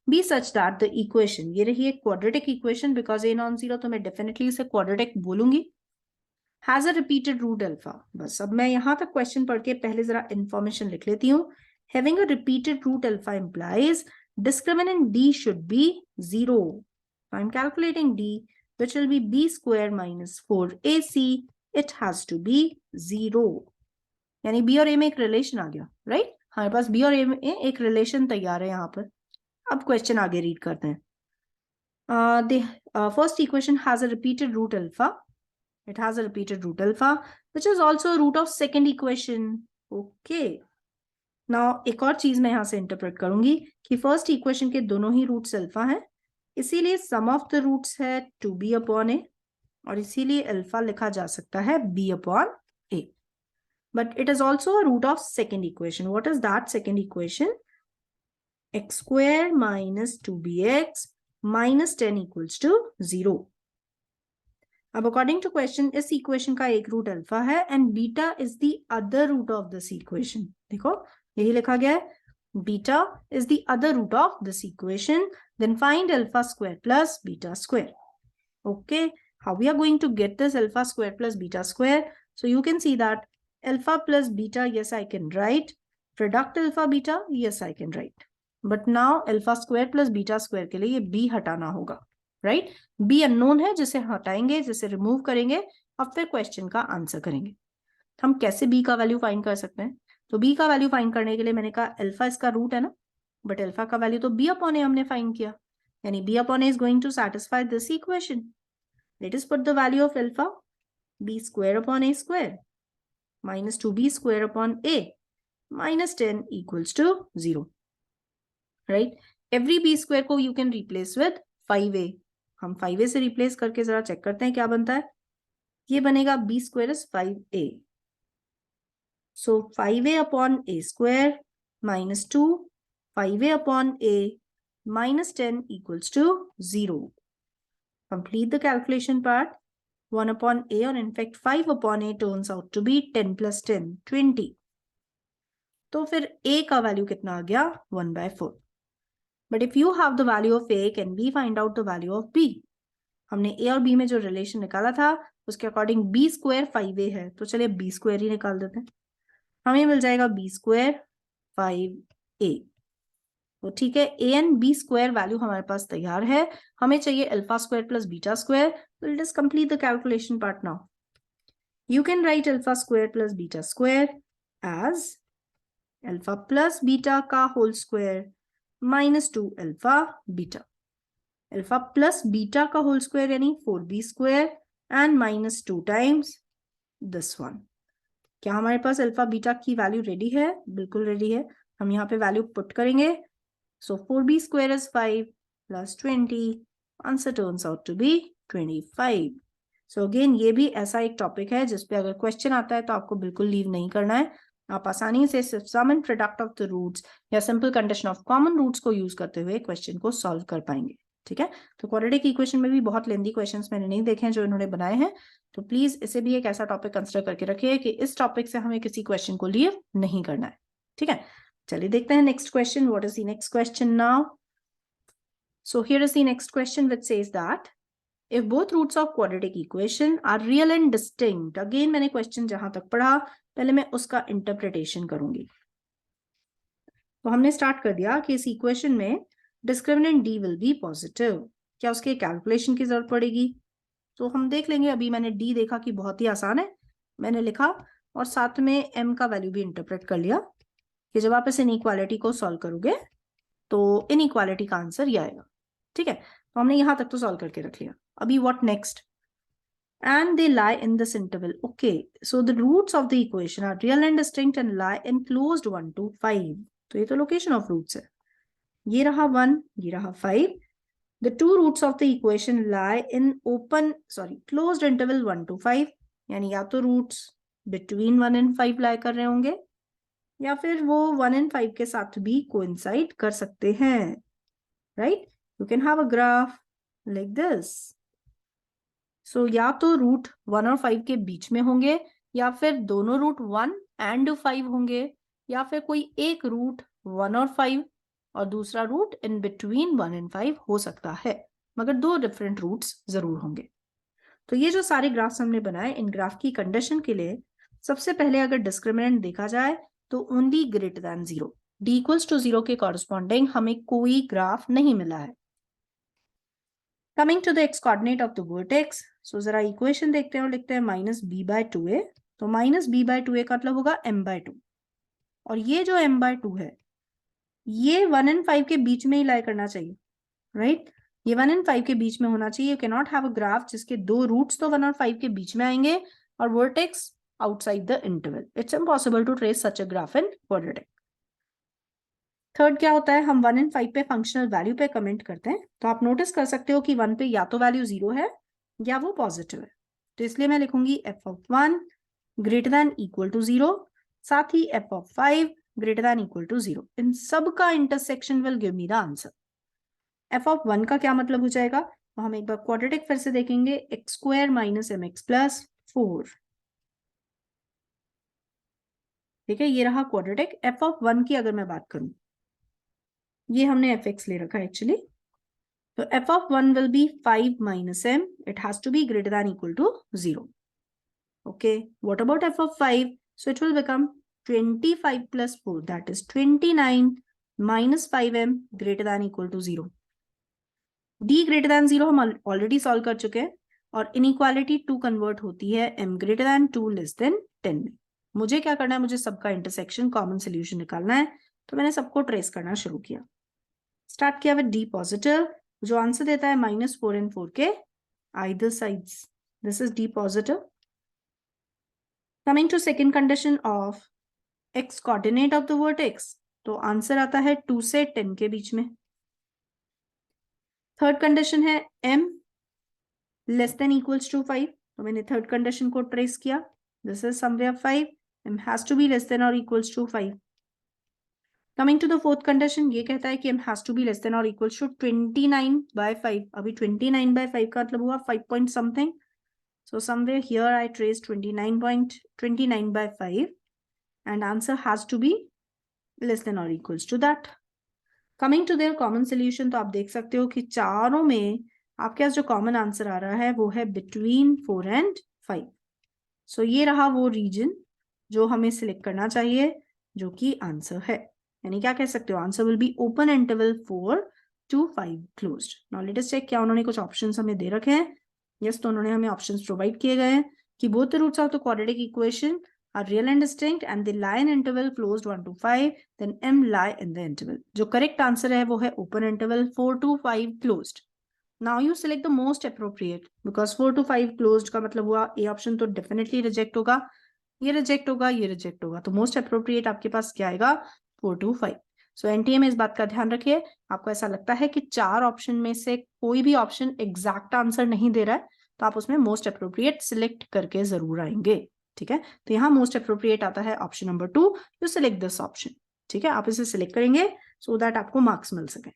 Be such that the equation, ये रही एक quadratic equation because A non-zero तो मैं definitely इसे quadratic बोलूंगी, has a repeated root alpha. बस अब मैं यहाँ तक question पढ़ के पहले जरा information लिख लेती हूँ। Having a repeated root alpha implies discriminant D should be 0. So I'm calculating D, which will be B square minus 4AC. It has to be 0. यानी B और A में एक रिलेशन आ गया, राइट? हमारे पास B और A में एक relation तैयार है यहाँ पर। अब क्वेश्चन आगे रीड करते हैं। First equation has a repeated root alpha, it has a repeated root alpha which is also root of second equation. Okay, now एक और चीज मैं यहाँ से इंटरप्रेट करूंगी कि फर्स्ट इक्वेशन के दोनों ही रूट्स अल्फा हैं, इसीलिए सम ऑफ द रूट्स है 2b/a और इसीलिए अल्फा लिखा जा सकता है b/a। but it is also a root of second equation. What is that second equation? X square minus 2bx minus 10 equals to 0. अब अकॉर्डिंग टू क्वेश्चन इस इक्वेशन का एक रूट अल्फा है and beta is the other root of this equation. देखो यही लिखा गया है, beta is the other root of this equation, then find alpha square plus beta square. Okay, how we are going to get this alpha square plus beta square? So you can see that alpha plus beta, yes I can write. Product alpha beta, yes I can write. But now alpha square plus beta square के लिए ये B हटाना होगा, right? B unknown है, जिसे हटाएंगे, जिसे remove करेंगे, अब फिर क्वेश्चन का आंसर करेंगे. हम कैसे बी का वैल्यू फाइंड कर सकते हैं? तो बी का वैल्यू फाइंड करने के लिए मैंने कहा अल्फा इसका रूट है ना, बट अल्फा का वैल्यू तो बी अपॉन ए हमने फाइंड किया, यानी b upon a is going to satisfy this equation. Let us put the value of alpha, b square upon a square minus 2b square upon a minus 10 equals to 0, right? Every b square को you can replace with 5a. हम 5a से replace करके जरा check करते हैं क्या बनता है. ये बनेगा b square is 5a. So 5a upon a square minus 2 5a upon a minus 10 equals to 0. Complete the calculation part. 1 upon a, or in fact 5 upon a turns out to be 10 plus 10, 20. तो फिर a का value कितना आ गया? 1/4. But if you have the value of a, can we find out the value of b? हमने a और b में जो relation निकाला था उसके अकॉर्डिंग b स्क्वायर 5a है, तो चलिए b स्क्वायर ही निकाल देते हैं. हमें मिल जाएगा b स्क्वायर 5a. तो ठीक है, a and b square value हमारे पास तैयार है. हमें चाहिए alpha square plus beta square. तो let us complete the calculation part now. You can write alpha square plus beta square as alpha plus beta का whole square minus 2 alpha beta. Alpha plus beta का whole square यानी 4b square and minus 2 times this one. क्या हमारे पास alpha beta की value ready है? बिल्कुल ready है. हम यहाँ पे वैल्यू पुट करेंगे. So 4b square is 5 plus 20. Answer turns out to be 25. So again ये भी ऐसा एक टॉपिक है जिसपे अगर क्वेश्चन आता है तो आपको बिल्कुल लीव नहीं करना है. आप आसानी से सिर्फ sum and product of the roots या simple condition of common roots को यूज करते हुए क्वेश्चन को सॉल्व कर पाएंगे. ठीक है, तो क्वाड्रेटिक इक्वेशन में भी बहुत लेंथी क्वेश्चंस मैंने नहीं देखे हैं जो इन्होंने बनाए हैं. तो प्लीज इसे भी एक ऐसा टॉपिक कंसिडर करके रखिए कि इस टॉपिक से हमें किसी क्वेश्चन को लीव नहीं करना है. ठीक है, चलिए देखते हैं next question. What is the next question now? So here is the next question which says that if both roots of quadratic equation are real and distinct. Again मैंने क्वेश्चन जहां तक पढ़ा पहले मैं उसका इंटरप्रिटेशन करूंगी. तो हमने स्टार्ट कर दिया कि इस इक्वेशन में discriminant d will be positive. क्या उसके कैलकुलेशन की जरूरत पड़ेगी? तो हम देख लेंगे. अभी मैंने d देखा कि बहुत ही आसान है, मैंने लिखा और साथ में m का वैल्यू भी इंटरप्रेट कर लिया कि जब आप इस इनइक्वालिटी को सॉल्व करोगे तो इनइक्वालिटी का आंसर ये आएगा. ठीक है, तो हमने यहां तक तो सॉल्व करके रख लिया. अभी what next? And they lie in this interval. Okay, so the roots of the equation are real and distinct and lie in closed 1 to 5. तो ये तो लोकेशन ऑफ रूट्स है. ये रहा 1, ये रहा 5. The two roots of the equation lie in closed interval 1 to 5. यानी या तो रूट्स बिटवीन 1 and 5 लाई कर रहे होंगे या फिर वो 1 and 5 के साथ भी कोइंसाइड कर सकते हैं. Right, you can have a graph like this. So या तो रूट 1 और 5 के बीच में होंगे या फिर दोनों रूट 1 and 5 होंगे या फिर कोई एक रूट 1 और 5 और दूसरा रूट इन बिटवीन 1 and 5 हो सकता है, मगर दो डिफरेंट रूट्स जरूर होंगे. तो ये जो सारे ग्राफ्स हमने बनाए, इन ग्राफ की कंडीशन के लिए सबसे पहले अगर डिस्क्रिमिनेंट देखा जाए तो only greater than 0, d equals to 0 के कॉरस्पॉन्डिंग हमें कोई ग्राफ नहीं मिला है. Coming to the x coordinate of the vertex. So जरा इक्वेशन देखते हैं और लिखते हैं -b/2a. तो -b/2a का मतलब होगा m/2 और ये जो m/2 है ये 1 and 5 के बीच में ही लाई करना चाहिए. राइट, ये 1 and 5 के बीच में होना चाहिए. You can not have a graph जिसके दो रूट्स तो 1 और 5 के बीच में आएंगे और vertex outside the interval. It's impossible to trace such a graph in quadratic. Third क्या होता है? हम 1 and 5 पे फंक्शनल वैल्यू पे कमेंट करते हैं. तो आप नोटिस कर सकते हो कि 1 पे या तो वैल्यू 0 है या वो पॉजिटिव है. तो इसलिए मैं लिखूंगी f of 1 greater than equal to 0, साथ ही f of 5 greater than equal to 0। इन सब का intersection will give me the answer. f of 1 का क्या मतलब हो जाएगा, तो हम एक बार क्वाड्रेटिक फिर से देखेंगे, x square minus m x plus 4। ठीक है, ये रहा क्वाड्रेटिक। f of 1 की अगर मैं बात करूं, ये हमने fx ले रखा है एक्चुअली, तो f of 1 will be 5 minus m. It has to be greater than equal to 0. Okay, what about f of 5? So it will become 25 plus 4, that is 29 minus 5m greater than equal to 0. d greater than 0 हम already solve कर चुके हैं, और inequality 2 convert होती है m greater than 2 less than 10 में। मुझे क्या करना है, मुझे सबका intersection common solution निकालना है, तो मैंने सबको ट्रेस करना शुरू किया। स्टार्ट किया विद d पॉजिटिव, जो आंसर देता है -4 and 4 के either sides. This is d positive. Coming to second condition of x coordinate of the vertex, तो आंसर आता है 2 से 10 के बीच में। थर्ड कंडीशन है m less than equals to 5, तो मैंने थर्ड कंडीशन को ट्रेस किया। This is somewhere 5, m has to be less than और equals to 5। Coming to the fourth condition, ये कहता है कि m has to be less than और इक्वल्स टू 29/5। अभी 29/5 का मतलब हुआ 5 point something, so somewhere here I traced 29/5 and answer has to be less than or equals to that. Coming to their common solution, तो आप देख सकते हो कि चारों में आपके पास जो कॉमन आंसर आ रहा है वो है between 4 and 5. So ये रहा वो रीजन जो हमें सिलेक्ट करना चाहिए, जो कि आंसर है। यानी क्या कह सकते हो, answer will be open interval 4 to 5 closed. Now let us check, क्या उन्होंने कुछ ऑप्शंस हमें दे रखे हैं? यस, तो उन्होंने हमें ऑप्शंस प्रोवाइड किए गए हैं कि both the roots of the quadratic equation are real and distinct and they lie in interval closed 1 to 5, then m lie in the interval. जो करेक्ट आंसर है वो है open interval 4 to 5 closed. Now you select the most appropriate, because 4 to 5 closed का मतलब हुआ A option तो definitely reject होगा, ये रिजेक्ट होगा, ये रिजेक्ट होगा, तो मोस्ट अप्रोप्रिएट आपके पास क्या आएगा, 4 to 5। सो एनटीए में इस बात का ध्यान रखिए, आपको ऐसा लगता है कि 4 ऑप्शन में से कोई भी ऑप्शन एग्जैक्ट आंसर नहीं दे रहा है, तो आप उसमें मोस्ट अप्रोप्रिएट सिलेक्ट करके जरूर आएंगे। ठीक है, तो यहाँ मोस्ट अप्रोप्रिएट आता है option number 2, you select this option. ठीक है, आप इसे सिलेक्ट करेंगे सो दैट आपको मार्क्स मिल सके।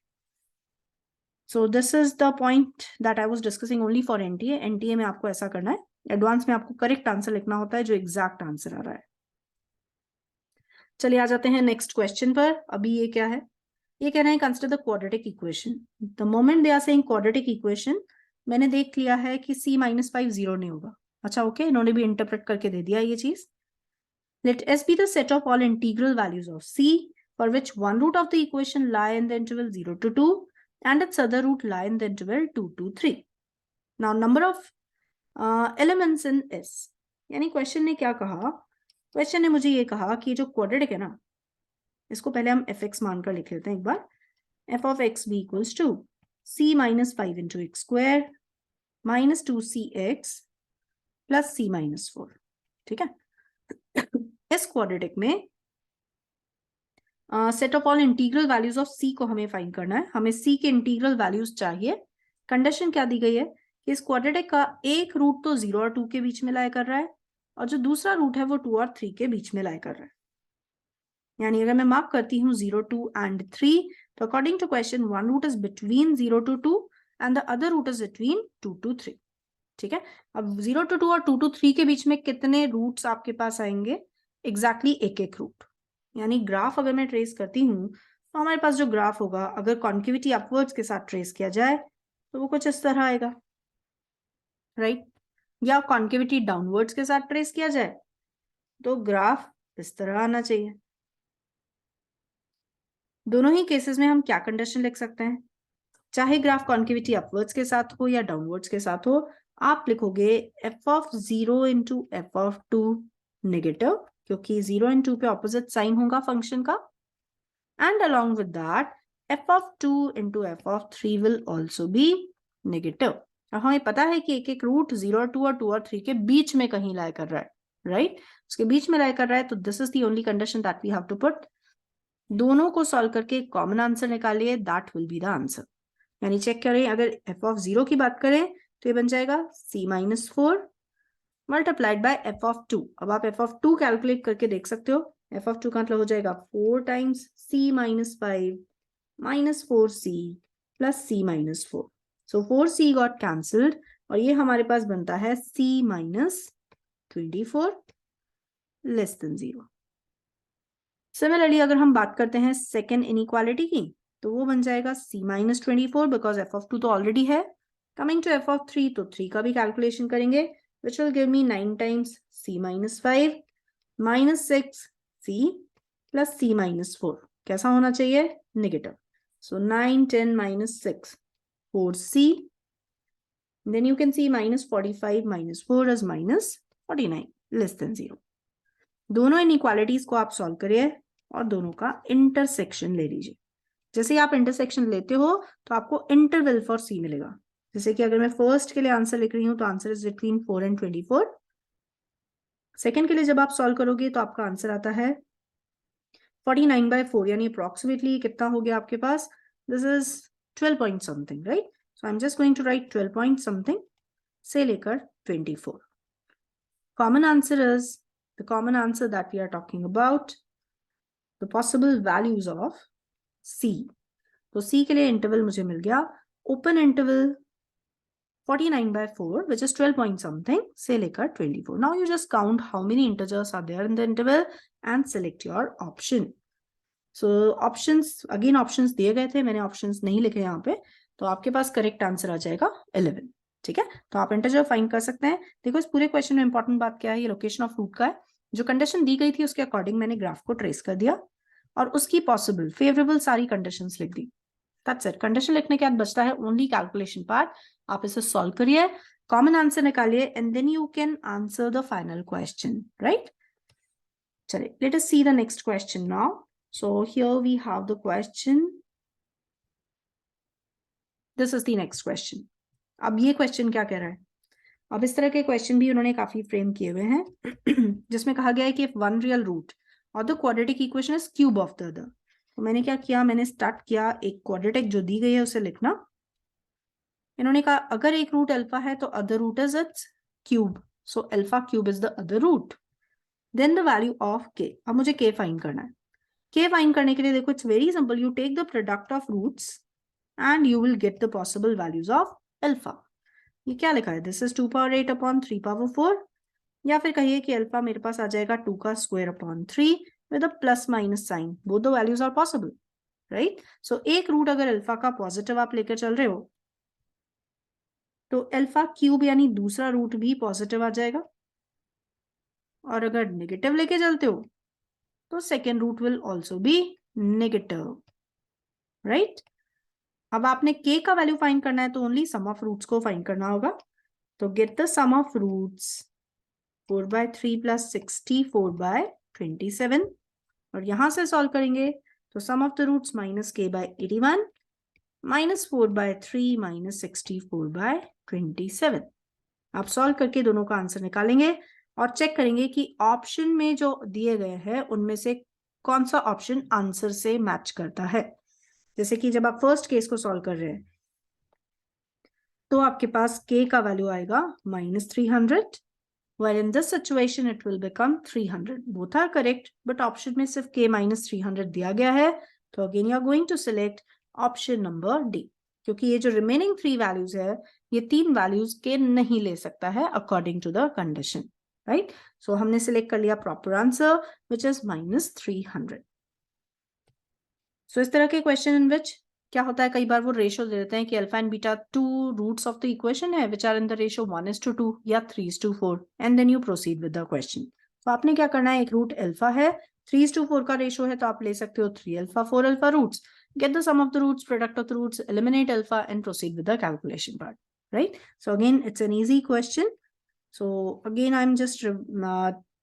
सो this is the point that I was discussing only for NTA. NTA में आपको ऐसा करना है, एडवांस में आपको करेक्ट आंसर लिखना होता है जो एग्जैक्ट आंसर आ रहा है। चलिए आ जाते हैं नेक्स्ट क्वेश्चन पर। अभी ये क्या है, ये कह रहे हैं consider the quadratic equation. The moment they are saying quadratic equation, मैंने देख लिया है कि c-5 0 नहीं होगा। अच्छा ओके, इन्होंने भी इंटरप्रेट करके दे दिया ये चीज। Let s be the set of all integral values of c for which one root of the equation lie in the interval 0 to 2 and its other root lie in the interval 2 to 3. Now number of elements in S, यानी question ने क्या कहा, question ने मुझे ये कहा कि जो क्वाड्रेटिक है ना, इसको पहले हम fx मानकर लिख लेते हैं एक बार। f of x b equals to c-5 into x square minus 2cx plus c-4। ठीक है, इस क्वाड्रेटिक में set of all integral values of c को हमें फाइंड करना है। हमें c के इंटीग्रल वैल्यूज चाहिए। कंडीशन क्या दी गई है कि इस क्वाड्रेटिक का एक रूट तो 0 और 2 के बीच में लाई कर रहा है, और जो दूसरा रूट है वो 2 और 3 के बीच में लाई कर रहा है। यानी अगर मैं मार्क करती हूँ 0, 2 and 3, तो according to question one root is between 0 to 2 and the other root is between 2 to 3। ठीक है, अब 0 to 2 और 2 to 3 के बीच में कितने रूट्स आपके पास आएंगे, एग्जैक्टली एक एक रूट। यानी ग्राफ अगर मैं ट्रेस करती हूँ तो हमारे पास जो ग्राफ होगा, अगर कॉन्केविटी अपवर्ड्स के साथ ट्रेस किया जाए तो वो कुछ इस तरह आएगा, राइट? या कॉन्केविटी डाउनवर्ड्स के साथ ट्रेस किया जाए तो ग्राफ इस तरह आना चाहिए। दोनों ही केसेस में हम क्या कंडीशन लिख सकते हैं, चाहे ग्राफ कॉन्केविटी अपवर्ड्स के साथ हो या डाउनवर्ड्स के साथ हो, आप लिखोगे f of 0 into f of 2 negative, क्योंकि 0 and 2 पे ऑपोजिट साइन होगा फंक्शन का, and along with that f of 2 into f of 3 will also be negative. अब हमें पता है कि एक एक रूट 0 और 2 और 2 और 3 के बीच में कहीं लाई कर रहा है, राइट? उसके बीच में लाई कर रहा है, तो this is the only condition that we have to put. दोनों को सॉल्व करके कॉमन आंसर निकालिए, that will be the answer. यानी चेक करें, अगर f of 0 की बात करें तो ये बन जाएगा c-4 multiplied by f of two. अब आप एफ ऑफ टू कैलकुलेट करके देख सकते हो। एफ ऑफ टू का मतलब हो जाएगा 4 times c minus 5 minus 4c plus c minus 4। So 4c got cancelled और ये हमारे पास बनता है c minus 24 less than 0। Similarly अगर हम बात करते हैं सेकेंड इनइक्वालिटी की, तो वो बन जाएगा c minus 24 because f of two तो ऑलरेडी है। कमिंग टू एफ ऑफ 3, तो 3 का भी कैलकुलेशन करेंगे, which will give me 9 times c minus 5 minus 6c plus c minus 4। कैसा होना चाहिए? Negative. So 9 10 minus 6 4c, then you can see minus 45 minus 4 is minus 49 less than 0। दोनों inequalities को आप सॉल्व करिए और दोनों का इंटरसेक्शन ले लीजिए। जैसे ही आप इंटरसेक्शन लेते हो तो आपको इंटरवल फॉर सी मिलेगा। जैसे कि अगर मैं फर्स्ट के लिए आंसर लिख रही हूं तो answer is between 4 and 24। Second के लिए जब आप सॉल्व करोगे तो आपका आंसर आता है 49/4, यानी अप्रोक्सीमेटली कितना हो गया आपके पास? This is 12 point something, right? So I am just going to write 12 point something से लेकर 24। Common answer is the common answer that we are talking about, the possible values of C। तो C के लिए interval मुझे मिल गया open interval 49/4 which is 12 point something से लेकर 24। Now you just count how many integers are there in the interval and select your option। So options, again options दिए गए थे, मैंने options नहीं लिखे यहाँ पे, तो आपके पास करेक्ट आंसर आ जाएगा 11। ठीक है, तो आप इंटीजर फाइंड कर सकते हैं। देखो इस पूरे क्वेश्चन में इंपॉर्टेंट बात क्या है, ये लोकेशन ऑफ रूट का है। जो कंडीशन दी गई थी उसके अकॉर्डिंग मैंने ग्राफ को ट्रेस कर दिया और उसकी पॉसिबल फेवरेबल सारी कंडीशंस लिख दी। That's it. कंडीशन लिखने के बाद बचता है ओनली कैलकुलेशन पार्ट। आप इसे सॉल्व करिए, कॉमन आंसर निकालिए and then you can answer the final question, right? चलिए, let us see the next question now. So here we have the question. This is the next question. अब ये question क्या कह रहा है? अब इस तरह के क्वेश्चन भी उन्होंने काफी फ्रेम किए हुए हैं जिसमें कहा गया है कि if one real root or the quadratic equation is cube of the other। तो मैंने क्या किया, मैंने स्टार्ट किया एक क्वाड्रेटिक जो दी गई है उसे लिखना। इन्होंने कहा अगर एक रूट अल्फा है तो other root is its cube, so alpha cube is the other root. Then the value of k. अब मुझे के फाइंड करना है। के फाइंड करने के लिए देखो it's very simple, you take the product of roots and you will get the possible values of alpha. ये क्या लिखा है? दिस इज 2^8/3^4, या फिर कहिए कि अल्फा मेरे पास आ जाएगा 2 का square upon 3 with a plus minus sign. Both the values are possible, right? So एक रूट अगर अल्फा का पॉजिटिव आप लेकर चल रहे हो तो अल्फा क्यूब यानी दूसरा रूट भी पॉजिटिव आ जाएगा, और अगर नेगेटिव लेके चलते हो तो second root will also be negative, right? अब आपने k का वैल्यू फाइंड करना है तो ओनली सम ऑफ रूट्स को फाइंड करना होगा। तो get the sum of roots 4/3 plus 64/27, और यहां से सॉल्व करेंगे तो सम ऑफ द रूट्स -k/81 -4/3 -64/27। आप सॉल्व करके दोनों का आंसर निकालेंगे और चेक करेंगे कि ऑप्शन में जो दिए गए हैं उनमें से कौन सा ऑप्शन आंसर से मैच करता है। जैसे कि जब आप फर्स्ट केस को सॉल्व कर रहे हैं तो आपके पास k का वैल्यू आएगा -300, while in this situation it will become 300। both are correct, but option में सिर्फ k -300 दिया गया है, तो again you are going to select option number D, क्योंकि ये जो रिमेनिंग 3 वैल्यूज है ये 3 वैल्यूज के नहीं ले सकता है according to the condition, right? So हमने सिलेक्ट कर लिया proper answer which is -300। So इस तरह के क्वेश्चन इन विच क्या होता है, कई बार वो रेशियो दे देते हैं कि alpha and beta 2 roots of the equation है which are in the ratio 1:2 या 3:4 and then you proceed with the question. तो आपने क्या करना है, एक रूट अल्फा है, 3:4 का रेशियो है तो आप ले सकते हो 3α 4α roots, get the sum of the roots, product of the roots, eliminate alpha and proceed with the calculation part, right? So again it's an easy question। So again I'm just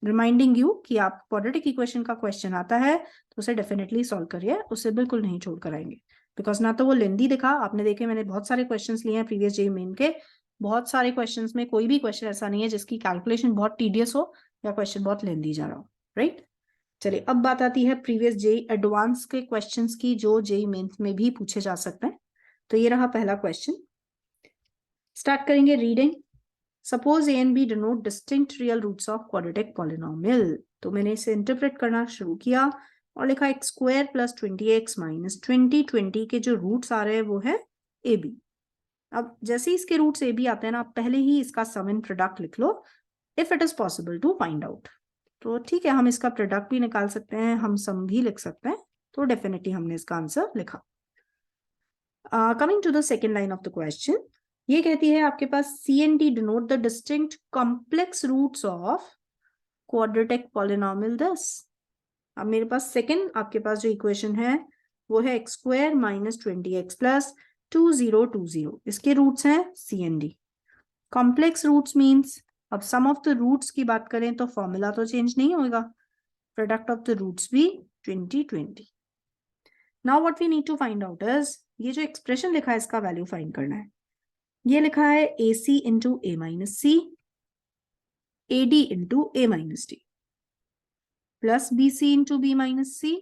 reminding you कि आप quadratic equation का question आता है तो उसे definitely solve करिए, उसे बिल्कुल नहीं छोड़ कर आएंगे, बिकॉज ना तो वो लेंदी दिखा। आपने देखे मैंने बहुत सारे क्वेश्चंस लिए हैं प्रीवियस जेईई मेन के, बहुत सारे क्वेश्चंस में कोई भी क्वेश्चन ऐसा नहीं है जिसकी कैलकुलेशन बहुत टीडियस हो या क्वेश्चन बहुत लेंदी जा रहा हो, राइट? चलिए अब बात आती है प्रीवियस जेईई एडवांस के क्वेश्चंस की जो जेईई मेंस में भी पूछे जा सकते हैं। तो ये रहा पहला क्वेश्चन। स्टार्ट करेंगे reading. Suppose a and b denote distinct real roots of quadratic polynomial. तो मैंने इसे इंटरप्रेट करना शुरू किया और लिखा x square plus 20x minus 20 के जो रूट्स आ रहे हैं वो है ए बी। अब जैसे ही इसके रूट्स ए बी आते हैं ना, आप पहले ही इसका सम इन प्रोडक्ट लिख लो if it is possible to find out. तो ठीक है, हम इसका प्रोडक्ट भी निकाल सकते हैं, हम सम भी लिख सकते हैं। तो डेफिनेटली हमने इसका आंसर लिखा। Coming to the second line of the question, ये कहती है आपके पास c and d denote the distinct complex roots of quadratic polynomial this. अब मेरे पास सेकेंड आपके पास जो इक्वेशन है वो है x square minus 20x plus 2020। इसके रूट्स हैं c and d. Complex roots means, अब सम ऑफ द रूट्स की बात करें तो फॉर्मूला तो चेंज नहीं होगा, प्रोडक्ट ऑफ द रूट्स भी 2020। Now what we need to find out is, ये जो एक्सप्रेशन लिखा है इसका वैल्यू फाइंड करना है। ये लिखा है a c into a minus c, a d into a minus d, plus b c into b minus c,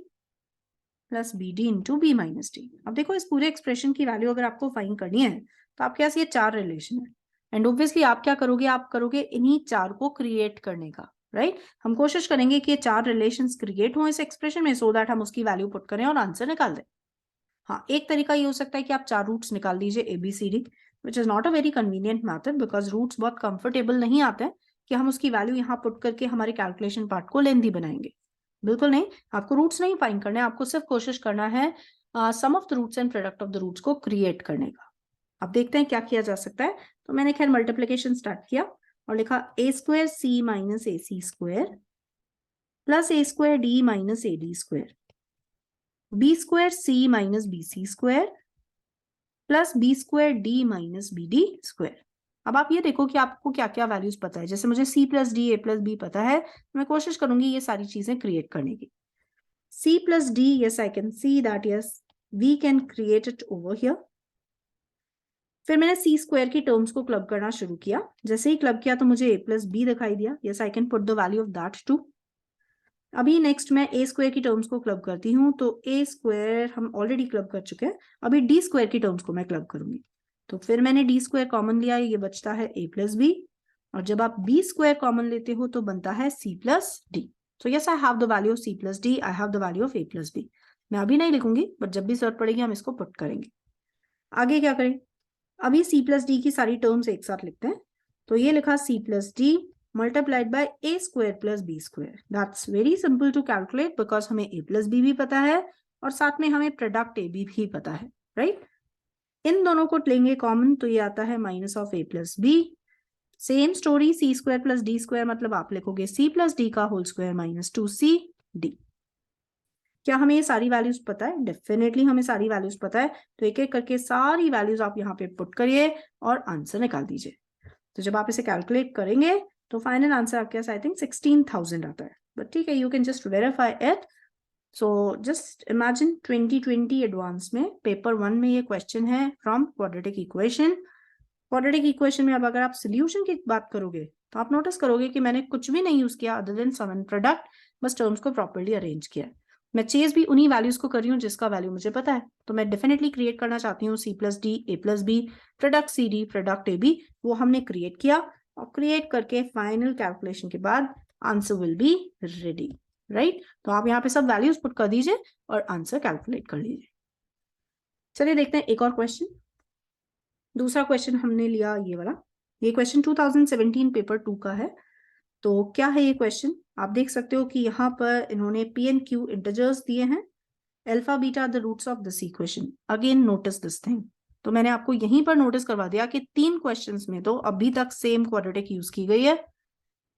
plus b d into b minus d. अब देखो इस पूरे एक्सप्रेशन की वैल्यू अगर आपको फाइंड करनी है तो आपके पास ये चार रिलेशन है, एंड ऑब्वियसली आप क्या करोगे, आप करोगे इन्हीं चार को क्रिएट करने का, राइट? हम कोशिश करेंगे कि ये चार रिलेशंस क्रिएट हो इस एक्सप्रेशन में, सो दैट हम उसकी वैल्यू पुट करें और आंसर निकाल दें। हाँ, एक तरीका ये हो सकता है कि आप चार रूट्स निकाल दीजिए a b c d, which is not a very convenient method, because roots बहुत कंफर्टेबल नहीं आते हैं कि हम उसकी वैल्यू यहाँ पुट करके हमारे कैलकुलेशन पार्ट को लेंथी बनाएंगे। बिल्कुल नहीं, आपको रूट्स नहीं फाइंड करने, आपको सिर्फ कोशिश करना है sum of the roots and product of the roots को क्रिएट करने का। अब देखते हैं क्या किया जा सकता है। तो मैंने खैर मल्टीप्लिकेशन स्टार्ट किया और लिखा a square c minus a c square plus a square d minus a d square, b square c minus b c square plus b square d minus b d square. अब आप ये देखो कि आपको क्या क्या वैल्यूज पता है। जैसे मुझे c plus d a plus b पता है, मैं कोशिश करूंगी ये सारी चीजें क्रिएट करने की। c plus d, yes I can see that yes we can create it over here. फिर मैंने सी स्क्वायर की टर्म्स को क्लब करना शुरू किया। जैसे ही क्लब किया तो मुझे ए प्लस बी दिखाई दिया, yes I can put the value of that too. अभी नेक्स्ट मैं ए स्क्वायर की टर्म्स को क्लब करती हूँ, तो ए स्क्वायर हम ऑलरेडी क्लब कर चुके हैं, अभी डी स्क्वायर की टर्म्स को मैं क्लब करूंगी। तो फिर मैंने डी स्क्वायर कॉमन लिया, ये बचता है ए प्लस बी, और जब आप बी स्क्वायर कॉमन लेते हो तो बनता है c plus d. So yes I have the value of c plus d, I have the value of a plus b. मैं अभी नहीं लिखूंगी, बट जब भी जरूरत पड़ेगी हम इसको पुट करेंगे। आगे क्या करें, अभी सी प्लस डी की सारी टर्म्स एक साथ लिखते हैं। तो ये लिखा c plus d multiplied by a square plus b square. That's very simple to calculate because हमें a plus b भी पता है और साथ में हमें प्रोडक्ट a b भी पता है, राइट? इन दोनों को लेंगे कॉमन तो ये आता है minus of a plus b। Same story, c square plus d square मतलब आप लिखोगे c प्लस d का होल स्क्वायर माइनस 2cd। क्या हमें ये सारी वैल्यूज पता है? डेफिनेटली हमें सारी वैल्यूज पता है। तो एक एक करके सारी वैल्यूज आप यहाँ पे पुट करिए और आंसर निकाल दीजिए। तो जब आप इसे कैलकुलेट करेंगे तो फाइनल आंसर आपके पास आई थिंक 16,000 आता है, बट ठीक है, you can just verify it. So just imagine 2020 advance में पेपर 1 में ये क्वेश्चन है from quadratic equation. Quadratic equation में अब अगर आप सोल्यूशन की बात करोगे तो आप नोटिस करोगे कि मैंने कुछ भी नहीं यूज किया other than sum and product, बस टर्म्स को प्रॉपर्ली अरेंज किया। मैं चेज भी उन्हीं वैल्यूज को कर रही हूँ जिसका वैल्यू मुझे पता है। तो मैं डेफिनेटली क्रिएट करना चाहती हूँ c plus d a plus b, product c d product a b, वो हमने क्रिएट किया और क्रिएट करके फाइनल कैलकुलेशन के बाद answer will be ready, right? तो आप यहाँ पे सब वैल्यूज पुट कर दीजिए और आंसर कैलकुलेट कर लीजिए। चलिए देखते हैं एक और क्वेश्चन। दूसरा क्वेश्चन हमने लिया ये वाला। ये क्वेश्चन 2017 पेपर 2 का है। तो क्या है ये क्वेश्चन, आप देख सकते हो कि यहाँ पर इन्होंने पी एंड क्यू इंटीजर्स दिए हैं, alpha beta the roots of this equation. Again notice this thing. तो मैंने आपको यहीं पर नोटिस करवा दिया कि 3 क्वेश्चंस में तो अभी तक सेम क्वाड्रेटिक यूज की गई है,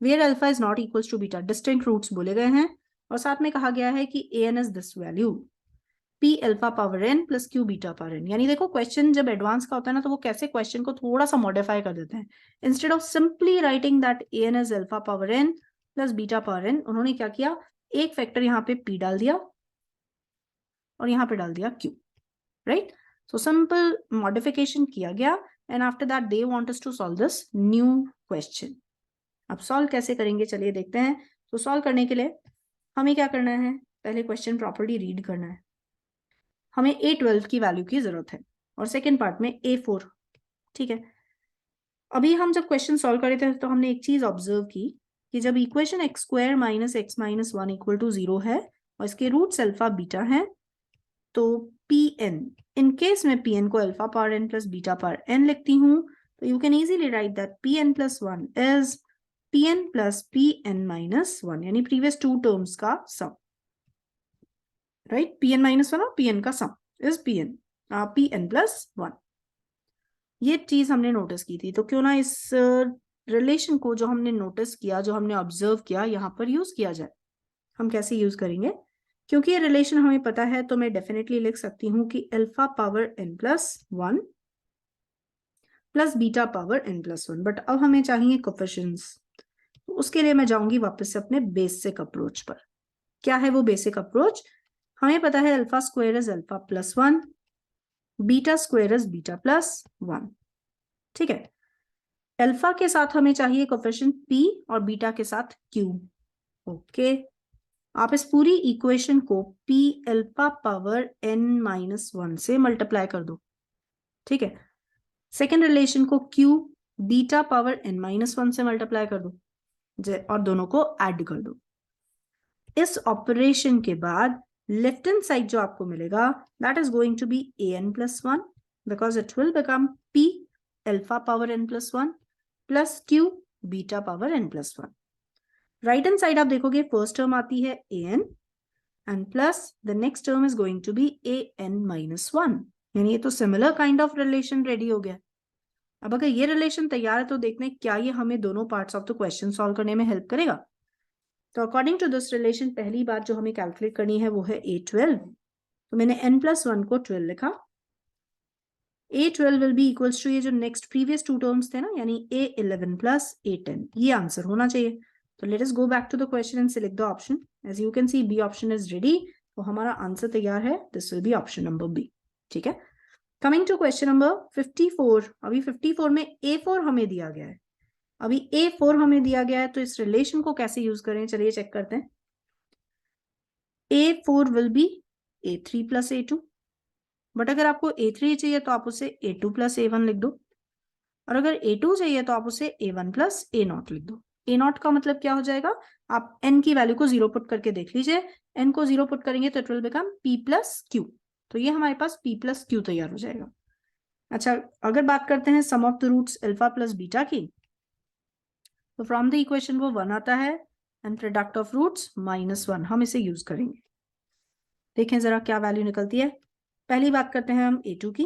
where alpha is not equals to beta, distinct roots बोले गए हैं, और साथ में कहा गया है कि an is this value p alpha power n plus q beta power n। यानी देखो क्वेश्चन जब एडवांस का होता है ना तो वो कैसे क्वेश्चन को थोड़ा सा मॉडिफाई कर देते हैं। Instead of simply writing that an is alpha power n plus beta power n, उन्होंने क्या किया, एक फैक्टर यहाँ पे p डाल दिया और यहाँ पे डाल दिया q, right? So simple modification किया गया and after that they want us to solve this new question. अब सॉल्व कैसे करेंगे चलिए देखते हैं। तो सॉल्व करने के लिए हमें क्या करना है, पहले क्वेश्चन प्रॉपर्ली रीड करना है। हमें a12 की वैल्यू की जरूरत है और सेकेंड पार्ट में a4, ठीक है? अभी हम जब क्वेश्चन सॉल्व कर रहे थे तो हमने एक चीज ऑब्जर्व की कि जब equation x square minus x minus one equal to 0 है और इसके रूट्स अल्फा बीटा है, तो पी एन, इन केस में पी एन को alpha power n plus beta power n लिखती हूँ, तो you can easily write that p n plus one is p n plus p n minus one, यानी previous two terms का sum, right? P n minus one और P N का sum is p n plus one. ये चीज हमने notice की थी, तो क्यों ना इस रिलेशन को जो हमने नोटिस किया, जो हमने ऑब्जर्व किया, यहाँ पर यूज किया जाए। हम कैसे यूज करेंगे? क्योंकि ये रिलेशन हमें पता है, तो मैं डेफिनेटली लिख सकती हूँ कि alpha power n plus one plus beta power n plus one. But अब हमें चाहिए कोफिशिएंट्स, तो उसके लिए मैं जाऊंगी वापस से अपने बेसिक अप्रोच पर। क्या है वो बेसिक अप्रोच? हमें पता है alpha square is alpha plus one, beta square is beta plus one. ठीक है, अल्फा के साथ हमें चाहिए कोफिशिएंट p और बीटा के साथ q। ओके, आप इस पूरी इक्वेशन को p alpha power n minus one से मल्टीप्लाई कर दो। ठीक है, सेकेंड रिलेशन को q beta power n minus one से मल्टीप्लाई कर दो और दोनों को ऐड कर दो। इस ऑपरेशन के बाद लेफ्ट हैंड साइड जो आपको मिलेगा that is going to be an plus one, because it will become p alpha power n plus one plus q beta power n plus one. Right hand side आप देखोगे first term आती है an and plus the next term is going to be an minus one, यानी ये तो similar kind of relation ready हो गया। अब अगर ये रिलेशन तैयार है तो देखना क्या ये हमें दोनों parts of the question solve करने में हेल्प करेगा। तो अकॉर्डिंग टू दिस रिलेशन पहली बात जो हमें कैलकुलेट करनी है वो है a12। तो मैंने n प्लस वन को 12 लिखा। a12 will be equals to ये जो नेक्स्ट प्रीवियस टू टर्म्स थे ना, यानी a11 प्लस a10, ये आंसर होना चाहिए। तो let us go back to the question and select the option. As you can see B option is ready, तो हमारा आंसर तैयार है। This will be option number B. ठीक है, कमिंग टू क्वेश्चन नंबर 54। अभी 54 में a4 हमें दिया गया है। अभी a4 हमें दिया गया है, तो इस रिलेशन को कैसे यूज करें, चलिए चेक करते हैं। a4 will be a3 plus a2, but अगर आपको a3 चाहिए तो आप उसे a2 प्लस a1 लिख दो, और अगर a2 चाहिए तो आप उसे a1 प्लस a0 लिख दो। a0 का मतलब क्या हो जाएगा, आप n की वैल्यू को 0 पुट करके देख लीजिए। n को 0 पुट करेंगे तो it will become p plus q, तो ये हमारे पास p प्लस q तैयार हो जाएगा। अच्छा, अगर बात करते हैं sum of the roots alpha plus beta की, तो फ्रॉम द इक्वेशन वो 1 आता है and product of roots minus one, हम इसे यूज करेंगे। देखें जरा क्या वैल्यू निकलती है। पहली बात करते हैं हम a2 की,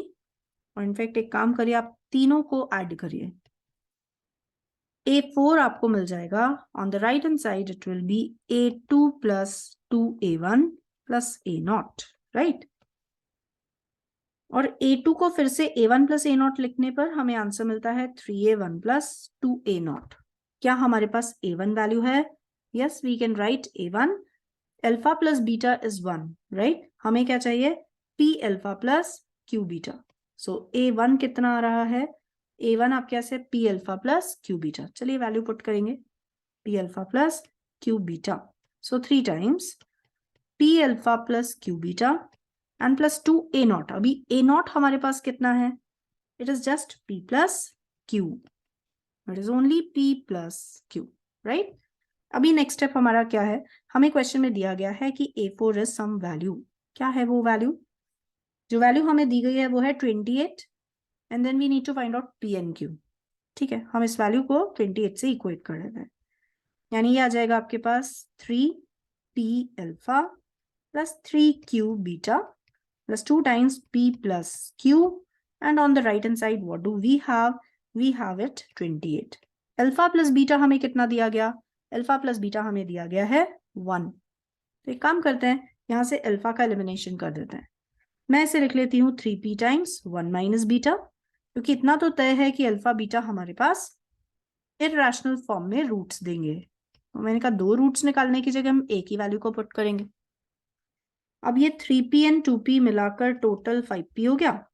और इनफैक्ट एक काम करिए, आप तीनों को ऐड करिए। a4 आपको मिल जाएगा on the right hand side, it will be a2 plus 2a1 plus a0, right. और a2 को फिर से a1 प्लस a0 लिखने पर हमें आंसर मिलता है 3a1 प्लस 2a0। क्या हमारे पास a1 वैल्यू है? Yes, we can write a1। Alpha plus beta is 1, right. हमें क्या चाहिए? p alpha plus q beta. So a1 कितना आ रहा है? a1 आप कैसे? p alpha plus q beta. चलिए वैल्यू पुट करेंगे, p alpha plus q beta. So 3 times p alpha plus q beta and plus 2a0। अभी a0 हमारे पास कितना है? It is just p plus q, it is only p plus q, right. अभी next step हमारा क्या है? हमें क्वेश्चन में दिया गया है कि a4 इज सम वैल्यू। क्या है वो वैल्यू? जो वैल्यू हमें दी गई है वो है 28 and then we need to find out p and q। ठीक है, हम इस वैल्यू को 28 से इक्वेट कर लेते हैं, यानी ये आ जाएगा आपके पास 3p alpha plus 3q beta plus 2 times p plus q, and on the right hand side what do we have? We have it 28। Alpha plus beta हमें कितना दिया गया? अल्फा प्लस बीटा हमें दिया गया है 1। तो एक काम करते हैं, यहां से अल्फा का एलिमिनेशन कर देते हैं। मैं इसे लिख लेती हूँ 3p टाइम्स 1 माइनस बीटा, क्योंकि इतना तो तय है कि अल्फा बीटा हमारे पास इररेशनल फॉर्म में रूट्स देंगे। तो मैंने कहा 2 रूट्स निकालने की जगह हम एक ही वैल्यू को पुट करेंगे। अब ये 3p एंड 2p मिलाकर टोटल 5p हो गया।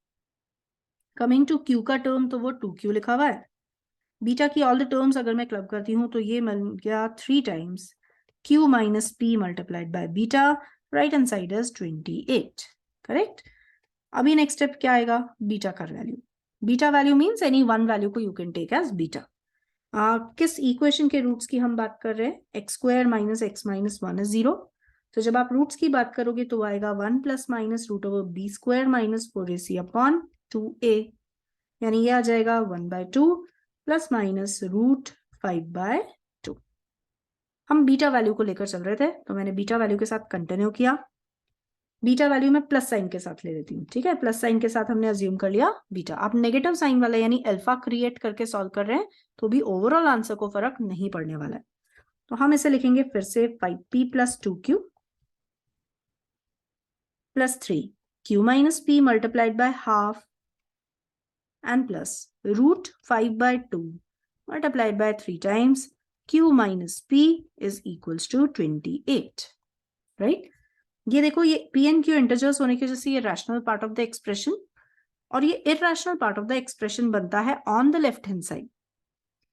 कमिंग टू q का टर्म, तो वो 2q लिखा हुआ है। बीटा की ऑल द टर्म्स अगर मैं क्लब करती हूँ तो ये मिल गया 3 times q minus p multiplied by beta, right hand side is 28, correct. अभी नेक्स्ट स्टेप क्या आएगा? बीटा का वैल्यू। Beta value means any one value को you can take as beta. किस इक्वेशन के रूट्स की हम बात कर रहे हैं? X square minus x minus one is 0। तो जब आप रूट्स की बात करोगे तो आएगा 1 plus minus root over b square minus 4ac upon 2a, यानी ये आ जाएगा 1/2 प्लस माइनस रूट 5/2। हम बीटा वैल्यू को लेकर चल रहे थे, तो मैंने बीटा वैल्यू के साथ कंटिन्यू किया। बीटा वैल्यू में प्लस साइन के साथ ले लेती हूँ, ठीक है। प्लस साइन के साथ हमने अज्यूम कर लिया बीटा। आप नेगेटिव साइन वाला यानी अल्फा क्रिएट करके सॉल्व कर रहे हैं तो भी ओवरऑल आंसर को फर्क नहीं पड़ने वाला है। तो हम इसे लिखेंगे फिर से 5p plus 2q plus 3q minus p multiplied by half and plus root 5/2 multiplied by 3 times q minus p is equals to 28, right. ये देखो, ये p एंड q इंटीजर्स होने की वजह से ये rational part of the expression और ये irrational part of the expression बनता है on the left hand side.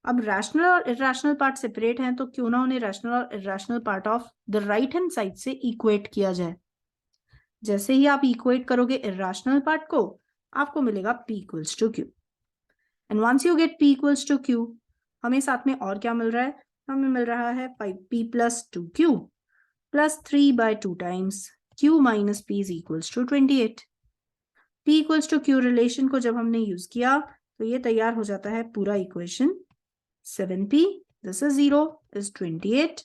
अब रैशनल और इरैशनल पार्ट सेपरेट हैं, तो क्यों ना उन्हें रैशनल और irrational part of the right hand side से इक्वेट किया जाए। जैसे ही आप इक्वेट करोगे इरैशनल पार्ट को, आपको मिलेगा p equals to q, and once you get p equals to q, हमें साथ में और क्या मिल रहा है? हमें मिल रहा है 5p plus 2q plus 3/2 times q minus p is equals to 28। p equals to q relation को जब हमने यूज किया तो ये तैयार हो जाता है पूरा equation. 7p this is 0 is 28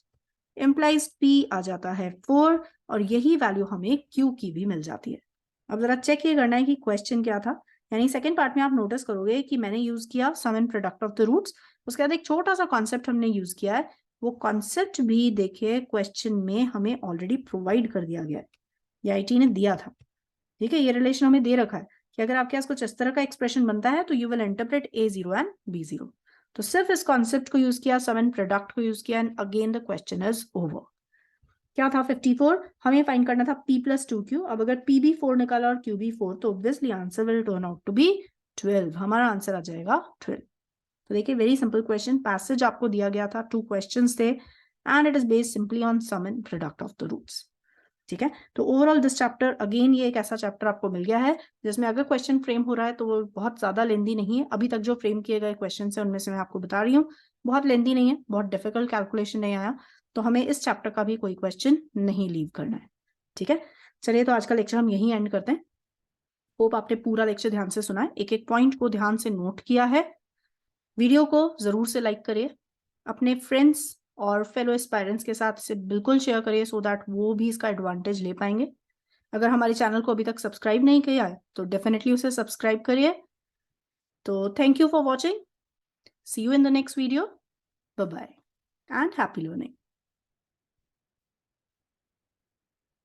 implies p आ जाता है 4 और यही वैल्यू हमें q की भी मिल जाती है। अब जरा चेक ये करना है कि क्वेश्चन क्या था। यानी सेकंड पार्ट में आप नोटिस करोगे कि मैंने यूज किया sum and product of the roots, उसके बाद एक छोटा सा कॉन्सेप्ट हमने यूज किया है। वो कॉन्सेप्ट भी देखिए क्वेश्चन में हमें ऑलरेडी प्रोवाइड कर दिया गया है, ये आईटी ने दिया था, ठीक है। ये रिलेशन हमें दे रखा है कि अगर आपके पास कुछ इस तरह का एक्सप्रेशन बनता है तो you will interpret a0 and b0। तो सिर्फ इस कॉन्सेप्ट को यूज किया, सम एंड प्रोडक्ट को यूज किया, and again the question is over. क्या था 54? हमें फाइंड करना था p प्लस 2q। अब अगर p भी 4 निकाला और q भी 4 तो obviously answer will turn out to be 12। हमारा आंसर आ जाएगा 12। तो देखिए वेरी सिंपल क्वेश्चन, पैसेज आपको दिया गया था, 2 क्वेश्चंस थे and it is based simply on sum and product of the roots, ठीक है। तो ओवरऑल दिस चैप्टर, अगेन ये एक ऐसा चैप्टर आपको मिल गया है जिसमें अगर क्वेश्चन फ्रेम हो रहा है तो वो बहुत ज्यादा लेंदी नहीं है। अभी तक जो फ्रेम किए गए क्वेश्चन है उनमें से मैं आपको बता रही हूँ बहुत लेंदी नहीं है, बहुत डिफिकल्ट कैलकुलेशन नहीं आया, तो हमें इस चैप्टर का भी कोई क्वेश्चन नहीं लीव करना है, ठीक है। चलिए तो आज का लेक्चर हम यहीं एंड करते हैं। होप आपने पूरा लेक्चर ध्यान से सुना है, एक एक पॉइंट को ध्यान से नोट किया है। वीडियो को जरूर से लाइक करिए, अपने फ्रेंड्स और फेलो एस्पायरेंट्स के साथ इसे बिल्कुल शेयर करिए सो दैट वो भी इसका एडवांटेज ले पाएंगे। अगर हमारे चैनल को अभी तक सब्सक्राइब नहीं किया है तो डेफिनेटली उसे सब्सक्राइब करिए। तो thank you for watching, see you in the next video, bye bye and happy learning.